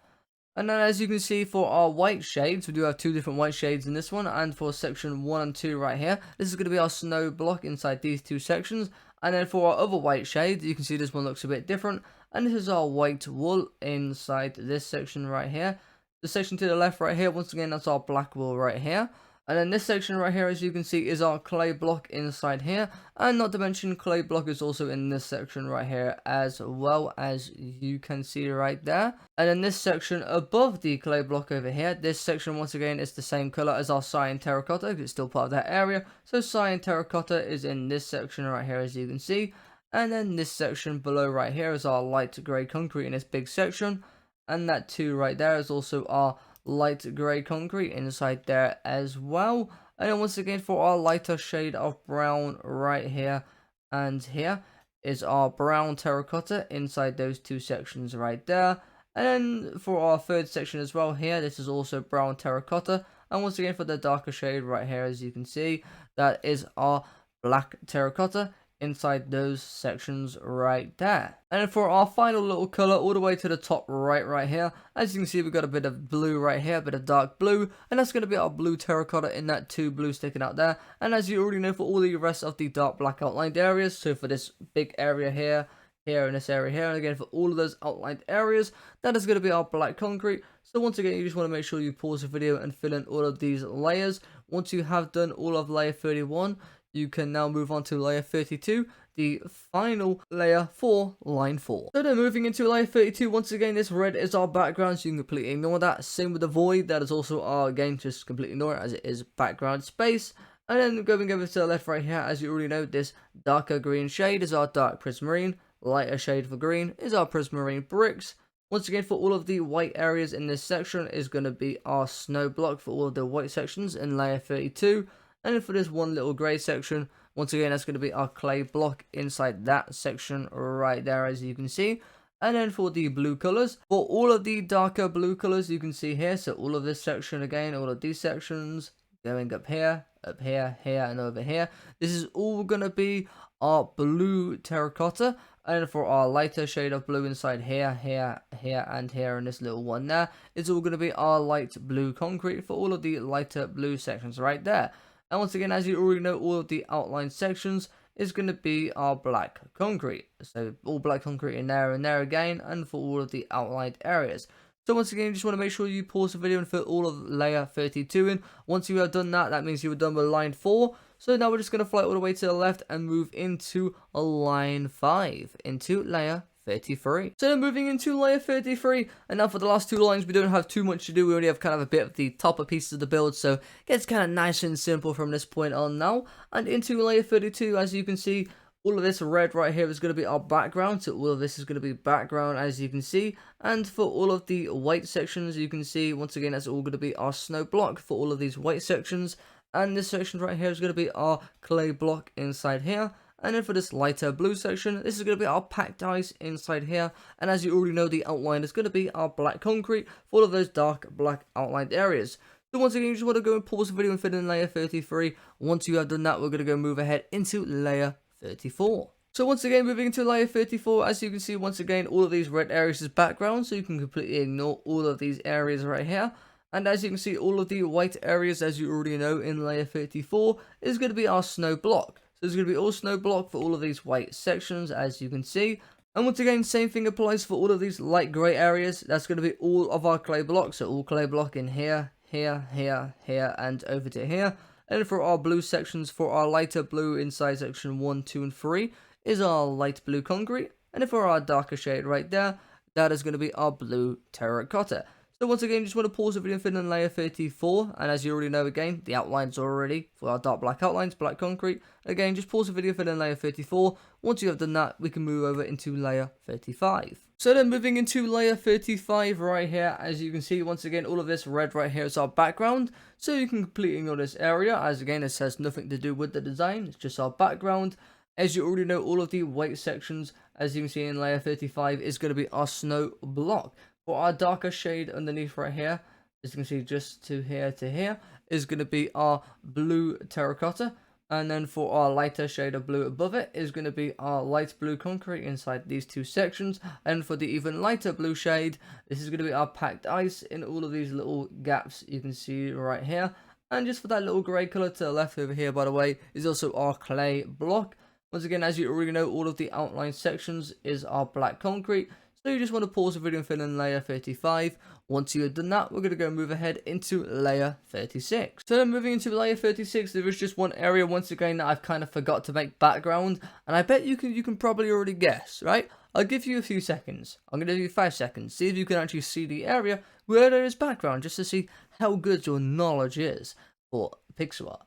And then as you can see for our white shades, we do have 2 different white shades in this one. And for section 1 and 2 right here, this is going to be our snow block inside these 2 sections. And then for our other white shade, you can see this one looks a bit different. And this is our white wool inside this section right here. The section to the left right here, once again, that's our black wool right here. And then this section right here, as you can see, is our clay block inside here. And not to mention, clay block is also in this section right here as well, as you can see right there. And then this section above the clay block over here, this section once again is the same color as our cyan terracotta, because it's still part of that area. So cyan terracotta is in this section right here, as you can see. And then this section below right here is our light grey concrete in this big section. And that 2 right there is also our light grey concrete inside there as well. And then once again, for our lighter shade of brown right here and here is our brown terracotta inside those two sections right there. And then for our third section as well here, this is also brown terracotta. And once again, for the darker shade right here, as you can see, that is our black terracotta inside those sections right there. And for our final little color all the way to the top right here, as you can see, we've got a bit of blue right here, a bit of dark blue, and that's going to be our blue terracotta in that two blue sticking out there. And as you already know, for all the rest of the dark black outlined areas, so for this big area here and this area here, and again for all of those outlined areas, that is going to be our black concrete. So once again, you just want to make sure you pause the video and fill in all of these layers. Once you have done all of layer 31, you can now move on to layer 32, the final layer for line 4. So then moving into layer 32, once again, this red is our background, so you can completely ignore that. Same with the void, that is also our, again, just completely ignore it as it is background space. And then going over to the left right here, as you already know, this darker green shade is our dark prismarine, lighter shade for green is our prismarine bricks. Once again, for all of the white areas in this section is going to be our snow block for all of the white sections in layer 32. And then for this one little grey section, once again, that's going to be our clay block inside that section right there, as you can see. And then for the blue colors, for all of the darker blue colors you can see here, so all of this section again, all of these sections, going up here, here, and over here. This is all going to be our blue terracotta. And for our lighter shade of blue inside here, and here, and this little one there, it's all going to be our light blue concrete for all of the lighter blue sections right there. And once again, as you already know, all of the outline sections is going to be our black concrete. So all black concrete in there and there again, and for all of the outlined areas. So once again, you just want to make sure you pause the video and fill all of layer 32 in. Once you have done that, that means you are done with line 4. So now we're just going to fly all the way to the left and move into a line 5, into layer 33. So then moving into layer 33, and now for the last two lines, we don't have too much to do. We only have kind of a bit of the topper pieces of the build, so it gets kind of nice and simple from this point on now. And into layer 32, as you can see, all of this red right here is going to be our background, so all of this is going to be background, as you can see. And for all of the white sections, you can see, once again, that's all going to be our snow block for all of these white sections. And this section right here is going to be our clay block inside here. And then for this lighter blue section, this is going to be our packed ice inside here. And as you already know, the outline is going to be our black concrete for all of those dark black outlined areas. So once again, you just want to go and pause the video and fit in layer 33. Once you have done that, we're going to go move ahead into layer 34. So once again, moving into layer 34, as you can see, once again, all of these red areas is background, so you can completely ignore all of these areas right here. And as you can see, all of the white areas, as you already know, in layer 34 is going to be our snow block. So there's going to be all snow block for all of these white sections, as you can see. And once again, same thing applies for all of these light grey areas. That's going to be all of our clay blocks. So all clay block in here, and over to here. And for our blue sections, for our lighter blue inside section 1, 2, and 3 is our light blue concrete. And for our darker shade right there, that is going to be our blue terracotta. So once again, just want to pause the video and fit in layer 34, and as you already know, again, the outlines are already for our dark black outlines, black concrete. Again, just pause the video, fit in layer 34. Once you have done that, we can move over into layer 35. So then moving into layer 35 right here, as you can see, once again, all of this red right here is our background. So you can completely ignore this area, as again, it has nothing to do with the design, it's just our background. As you already know, all of the white sections, as you can see in layer 35, is going to be our snow block. For our darker shade underneath right here, as you can see just to here, is going to be our blue terracotta. And then for our lighter shade of blue above it is going to be our light blue concrete inside these two sections. And for the even lighter blue shade, this is going to be our packed ice in all of these little gaps you can see right here. And just for that little grey colour to the left over here, by the way, is also our clay block. Once again, as you already know, all of the outline sections is our black concrete. So you just want to pause the video and fill in layer 35. Once you have done that, we're going to go move ahead into layer 36. So then moving into layer 36, there is just one area once again that I've kind of forgot to make background. And I bet you can probably already guess, right? I'll give you a few seconds. I'm going to give you 5 seconds. See if you can actually see the area where there is background, just to see how good your knowledge is for pixel art.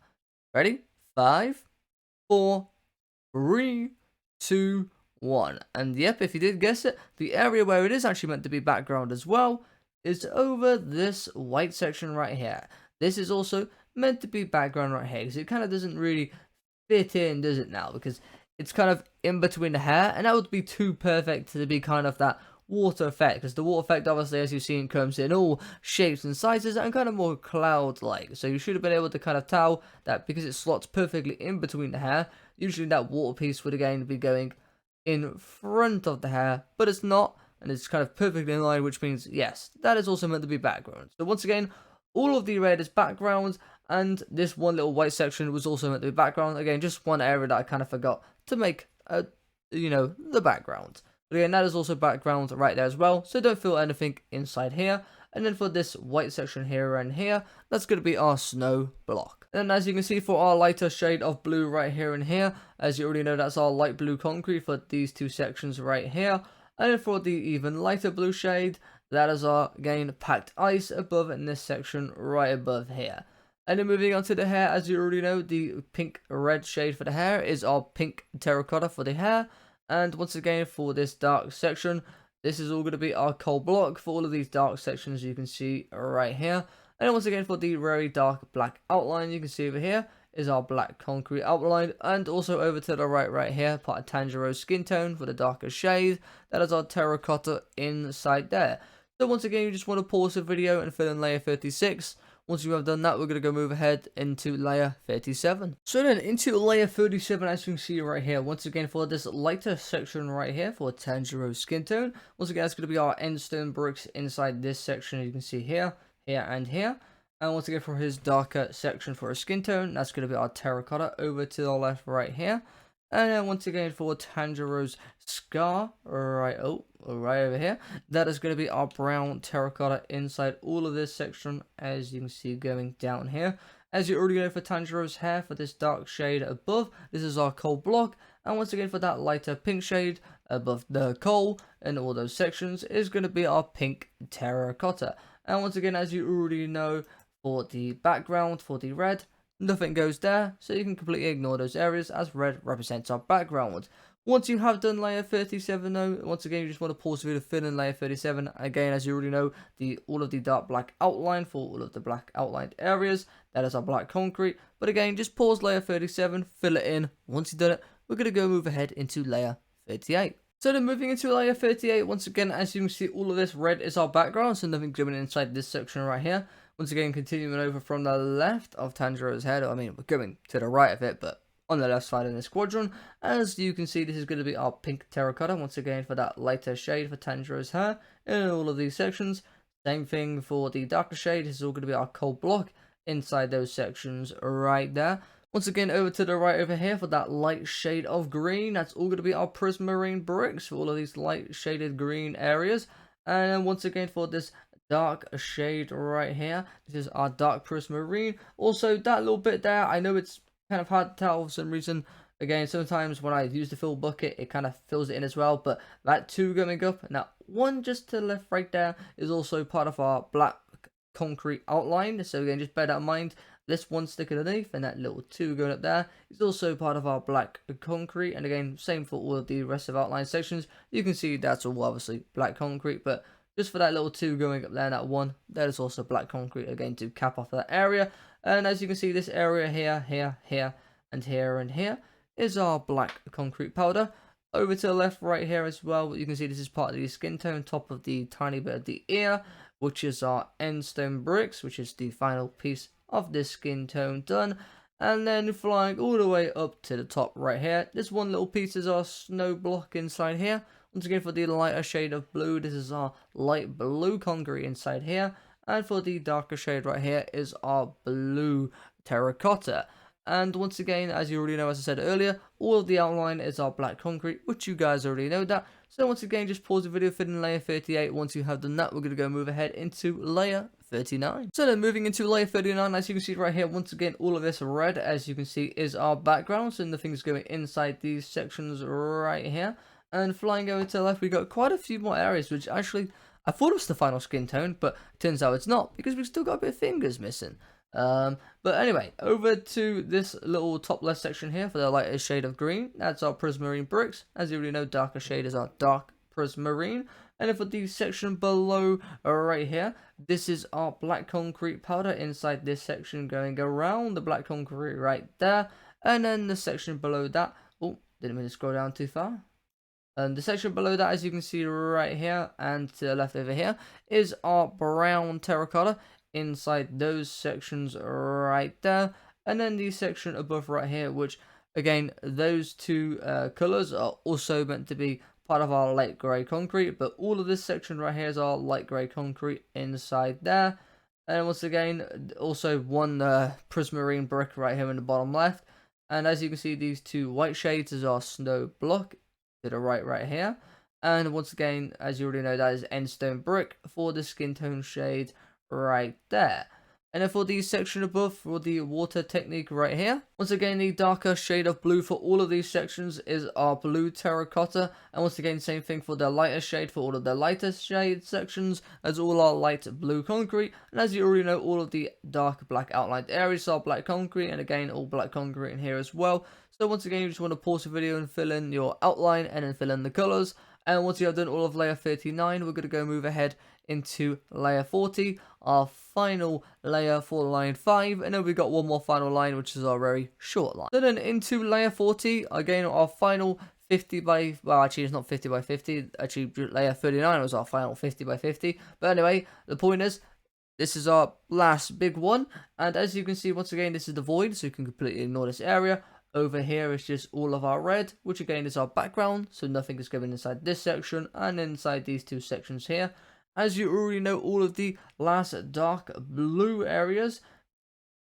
Ready? 5, 4, 3, 2, 1. And yep, if you did guess it, the area where it is actually meant to be background as well is over this white section right here. This is also meant to be background right here, because it kind of doesn't really fit in, does it now? Because it's kind of in between the hair, and that would be too perfect to be kind of that water effect, because the water effect, obviously, as you've seen, comes in all shapes and sizes and kind of more cloud-like. So you should have been able to kind of tell that because it slots perfectly in between the hair, usually that water piece would again be going in front of the hair, but it's not, and it's kind of perfectly in line, which means yes, that is also meant to be background. So once again, all of the red is background, and this one little white section was also meant to be background. Again, just one area that I kind of forgot to make the background. But again, that is also background right there as well, so don't feel anything inside here. And then for this white section here and here, that's going to be our snow block. And as you can see, for our lighter shade of blue right here and here, as you already know, that's our light blue concrete for these two sections right here. And then for the even lighter blue shade, that is our, again, packed ice above in this section right above here. And then moving on to the hair, as you already know, the pink red shade for the hair is our pink terracotta for the hair. And once again, for this dark section, this is all going to be our coal block for all of these dark sections you can see right here. And then once again, for the very dark black outline you can see over here is our black concrete outline. And also over to the right here, part of Tanjiro's skin tone for the darker shade. That is our terracotta inside there. So once again, you just want to pause the video and fill in layer 36. Once you have done that, we're going to go move ahead into layer 37. So then into layer 37, as you can see right here, once again for this lighter section right here for Tanjiro's skin tone. Once again, it's going to be our end stone bricks inside this section, you can see here, here, and here. And once again for his darker section for his skin tone, that's going to be our terracotta over to the left right here. And then once again for Tanjiro's scar, right over here, that is going to be our brown terracotta inside all of this section, as you can see going down here. As you already know, for Tanjiro's hair, for this dark shade above, this is our coal block. And once again for that lighter pink shade above the coal in all those sections is going to be our pink terracotta. And once again, as you already know, for the background, for the red, nothing goes there, so you can completely ignore those areas as red represents our background. Once you have done layer 37 though, once again you just want to pause the video to fill in layer 37. Again, as you already know, all of the dark black outline for all of the black outlined areas, that is our black concrete. But again, just pause layer 37, fill it in. Once you've done it, we're going to go move ahead into layer 38. So then moving into layer 38, once again, as you can see, all of this red is our background, so nothing going inside this section right here. Once again, continuing over from the left of Tanjiro's head, I mean, we're going to the right of it, but on the left side in this quadrant, as you can see, this is going to be our pink terracotta, once again, for that lighter shade for Tanjiro's hair, in all of these sections. Same thing for the darker shade, this is all going to be our coal block inside those sections right there. Once again, over to the right over here for that light shade of green, that's all going to be our prismarine bricks for all of these light shaded green areas. And then once again for this dark shade right here, this is our dark prismarine. Also, that little bit there, I know it's kind of hard to tell for some reason. Again, sometimes when I use the fill bucket, it kind of fills it in as well. But that 2 going up, and that 1 just to the left right there is also part of our black concrete outline. So again, just bear that in mind. This 1 sticking underneath and that little 2 going up there is also part of our black concrete. And again, same for all of the rest of outline sections. You can see that's all obviously black concrete, but just for that little 2 going up there, that 1, that is also black concrete, again, to cap off that area. And as you can see, this area here, here, and here is our black concrete powder. Over to the left right here as well, you can see this is part of the skin tone, top of the tiny bit of the ear, which is our end stone bricks, which is the final piece of this skin tone done. And then flying all the way up to the top right here, this 1 little piece is our snow block inside here. Once again, for the lighter shade of blue, this is our light blue concrete inside here. And for the darker shade right here is our blue terracotta. And once again, as you already know, as I said earlier, all of the outline is our black concrete, which you guys already know that. So once again, just pause the video, fit in layer 38. Once you have done that, we're going to go move ahead into layer 39. So then moving into layer 39, as you can see right here, once again, all of this red, as you can see, is our background. So nothing's going inside these sections right here. And flying over to the left, we got quite a few more areas, which actually, I thought it was the final skin tone, but it turns out it's not, because we've still got a bit of fingers missing. But anyway, over to this little top left section here for the lighter shade of green. That's our prismarine bricks. As you already know, darker shade is our dark prismarine. And then for the section below right here, this is our black concrete powder inside this section going around the black concrete right there. And then the section below that, oh, didn't mean to scroll down too far. And the section below that, as you can see right here and to the left over here, is our brown terracotta inside those sections right there. And then the section above right here, which again, those two colors are also meant to be part of our light grey concrete, but all of this section right here is our light grey concrete inside there. And once again, also one prismarine brick right here in the bottom left. And as you can see, these two white shades is our snow block to the right here. And once again, as you already know, that is endstone brick for the skin tone shade right there. And then for the section above, for the water technique right here, once again, the darker shade of blue for all of these sections is our blue terracotta. And once again, same thing for the lighter shade for all of the lighter shade sections, as all our light blue concrete. And as you already know, all of the dark black outlined areas are black concrete, and again, all black concrete in here as well. So once again, you just want to pause the video and fill in your outline and then fill in the colors. And once you have done all of layer 39, we're going to go move ahead into layer 40, our final layer for line 5, and then we've got one more final line, which is our very short line. So then into layer 40, again, our final 50 by, well, actually it's not 50 by 50, actually layer 39 was our final 50 by 50, but anyway, the point is, this is our last big one, and as you can see, once again, this is the void, so you can completely ignore this area. Over here is just all of our red, which again is our background, so nothing is going inside this section and inside these two sections here. As you already know, all of the last dark blue areas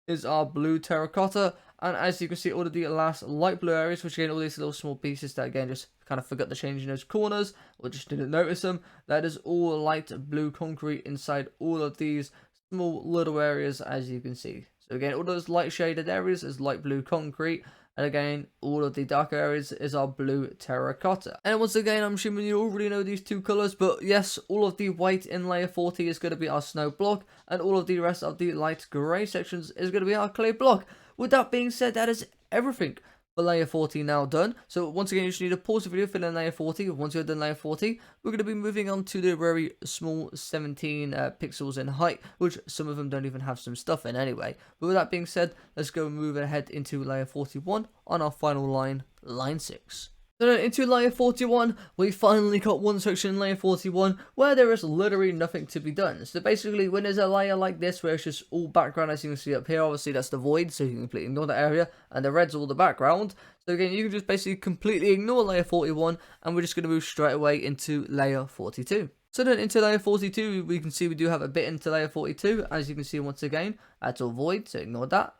is our blue terracotta, and as you can see, all of the last light blue areas, which again all these little small pieces that again just kind of forgot to change in those corners or just didn't notice them, that is all light blue concrete inside all of these small little areas, as you can see. So again, all those light shaded areas is light blue concrete. And again, all of the dark areas is our blue terracotta. And once again, I'm assuming you already know these two colors, but yes, all of the white in layer 40 is going to be our snow block, and all of the rest of the light grey sections is going to be our clay block. With that being said, that is everything for layer 40 now done. So once again, you just need to pause the video, fill in layer 40. Once you're done layer 40, we're going to be moving on to the very small 17 pixels in height, which some of them don't even have some stuff in anyway. But with that being said, let's go move ahead into layer 41 on our final line, line 6. So then into layer 41, we finally got one section in layer 41 where there is literally nothing to be done. So basically, when there's a layer like this where it's just all background, as you can see up here, obviously that's the void, so you can completely ignore that area, and the red's all the background. So again, you can just basically completely ignore layer 41, and we're just going to move straight away into layer 42. So then into layer 42, we can see we do have a bit into layer 42, as you can see once again, that's all void, so ignore that.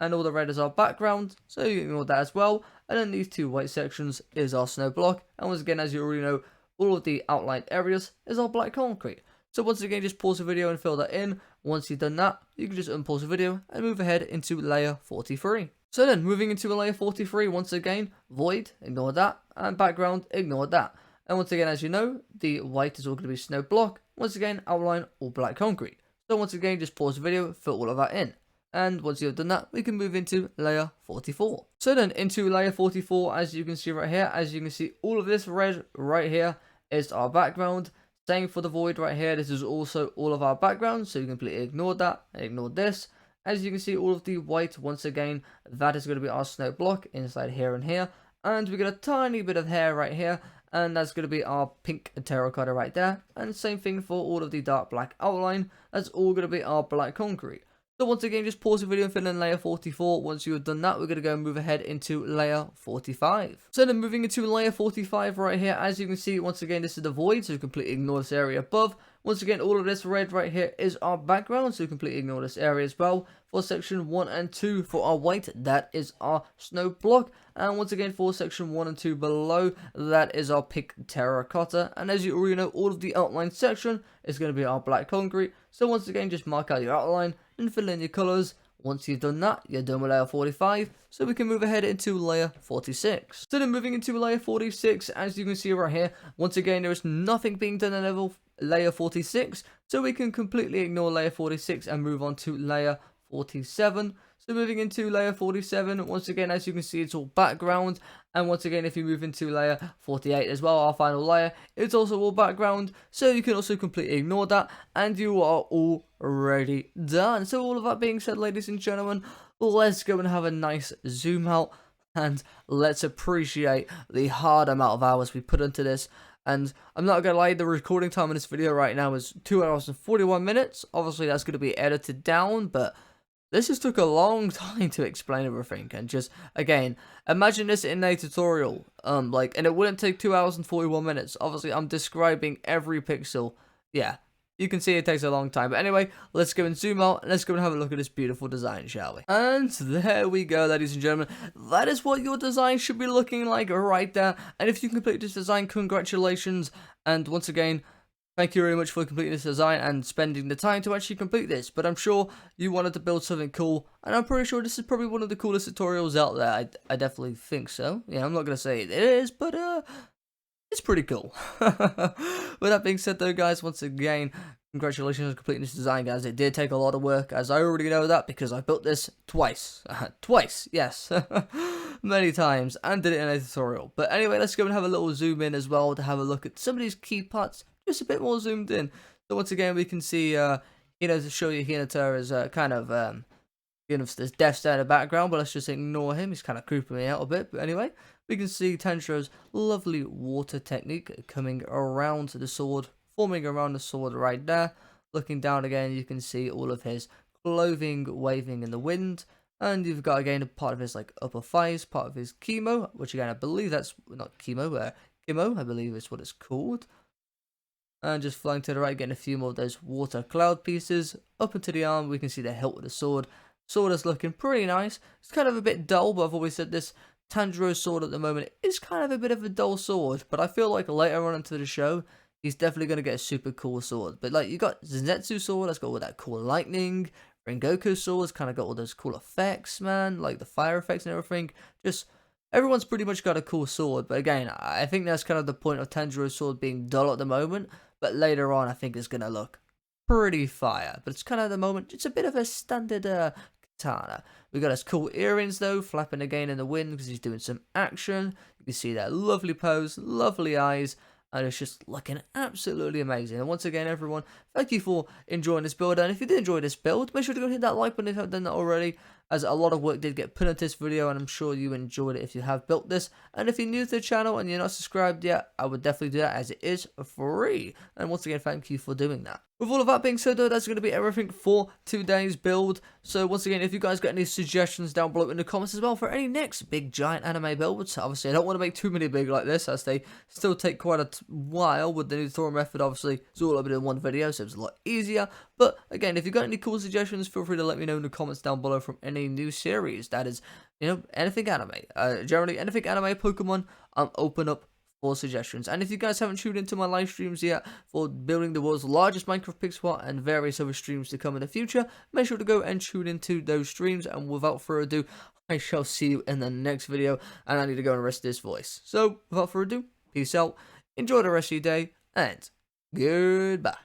And all the red is our background, so you ignore that as well. And then these two white sections is our snow block. And once again, as you already know, all of the outlined areas is our black concrete. So once again, just pause the video and fill that in. Once you've done that, you can just unpause the video and move ahead into layer 43. So then, moving into layer 43, once again, void, ignore that, and background, ignore that. And once again, as you know, the white is all going to be snow block. Once again, outline all black concrete. So once again, just pause the video, fill all of that in. And once you've done that, we can move into layer 44. So then into layer 44, as you can see right here, as you can see, all of this red right here is our background. Same for the void right here. This is also all of our background, so you completely ignore that and ignore this. As you can see, all of the white, once again, that is going to be our snow block inside here and here. And we got a tiny bit of hair right here, and that's going to be our pink terracotta right there. And same thing for all of the dark black outline. That's all going to be our black concrete. So once again, just pause the video and fill in layer 44. Once you have done that, we're going to go and move ahead into layer 45. So then moving into layer 45 right here, as you can see, once again, this is the void, so completely ignore this area above. Once again, all of this red right here is our background, so completely ignore this area as well. For section 1 and 2 for our white, that is our snow block. And once again, for section 1 and 2 below, that is our pink terracotta. And as you already know, all of the outline section is going to be our black concrete. So once again, just mark out your outline and fill in your colors. Once you've done that, you're done with layer 45, so we can move ahead into layer 46. So then moving into layer 46, as you can see right here, once again, there is nothing being done in layer 46, so we can completely ignore layer 46 and move on to layer 47. So moving into layer 47, once again, as you can see, it's all background. And once again, if you move into layer 48 as well, our final layer, it's also all background. So you can also completely ignore that, and you are already done. So all of that being said, ladies and gentlemen, let's go and have a nice zoom out. And let's appreciate the hard amount of hours we put into this. And I'm not gonna lie, the recording time in this video right now is 2 hours and 41 minutes. Obviously, that's gonna be edited down, but this just took a long time to explain everything. And just, again, imagine this in a tutorial. And it wouldn't take 2 hours and 41 minutes. Obviously, I'm describing every pixel. Yeah. You can see it takes a long time. But anyway, let's go and zoom out and let's go and have a look at this beautiful design, shall we? And there we go, ladies and gentlemen. That is what your design should be looking like right there. And if you complete this design, congratulations. And once again, thank you very much for completing this design and spending the time to actually complete this. But I'm sure you wanted to build something cool. And I'm pretty sure this is probably one of the coolest tutorials out there. I definitely think so. Yeah, I'm not going to say it is, but it's pretty cool. With that being said though, guys, once again, congratulations on completing this design, guys. It did take a lot of work, as I already know that, because I built this twice. Twice, yes. Many times, and did it in a tutorial. But anyway, let's go and have a little zoom in as well to have a look at some of these key parts, just a bit more zoomed in. So once again, we can see, to show you Hinata is this Death Star in the background, but let's just ignore him. He's kind of creeping me out a bit. But anyway, we can see Tanjiro's lovely water technique coming around the sword, forming around the sword right there. Looking down again, you can see all of his clothing waving in the wind. And you've got, again, a part of his upper thighs, part of his chemo, which again, I believe that's not chemo, Kimo, I believe is what it's called. And just flying to the right, getting a few more of those water cloud pieces. Up into the arm, we can see the hilt of the sword. Sword is looking pretty nice. It's kind of a bit dull, but I've always said this. Tanjiro's sword at the moment is kind of a bit of a dull sword, but I feel like later on into the show, he's definitely going to get a super cool sword. But you got Zenitsu's sword, that's got all that cool lightning. Rengoku's sword's kind of got all those cool effects, man, like the fire effects and everything. Just, everyone's pretty much got a cool sword, but again, I think that's kind of the point of Tanjiro's sword being dull at the moment, but later on, I think it's going to look pretty fire. But it's kind of at the moment, it's a bit of a standard katana. We got his cool earrings though, flapping again in the wind because he's doing some action. You can see that lovely pose, lovely eyes, and it's just looking absolutely amazing. And once again, everyone, thank you for enjoying this build. And if you did enjoy this build, make sure to go hit that like button if you haven't done that already, as a lot of work did get put into this video, and I'm sure you enjoyed it if you have built this. And if you're new to the channel and you're not subscribed yet, I would definitely do that, as it is free. And once again, thank you for doing that. With all of that being said though, that's going to be everything for today's build. So once again, if you guys got any suggestions down below in the comments as well for any next big giant anime builds, obviously I don't want to make too many big like this, as they still take quite a while with the new tutorial method. Obviously it's all a bit in one video, so it's a lot easier. But again, if you got any cool suggestions, feel free to let me know in the comments down below from any new series. That is, anything anime. Generally anything anime, Pokemon, I'm open up for suggestions. And if you guys haven't tuned into my live streams yet for building the world's largest Minecraft pixel art and various other streams to come in the future, make sure to go and tune into those streams. And without further ado, I shall see you in the next video, and I need to go and rest this voice. So without further ado, peace out, enjoy the rest of your day, and goodbye.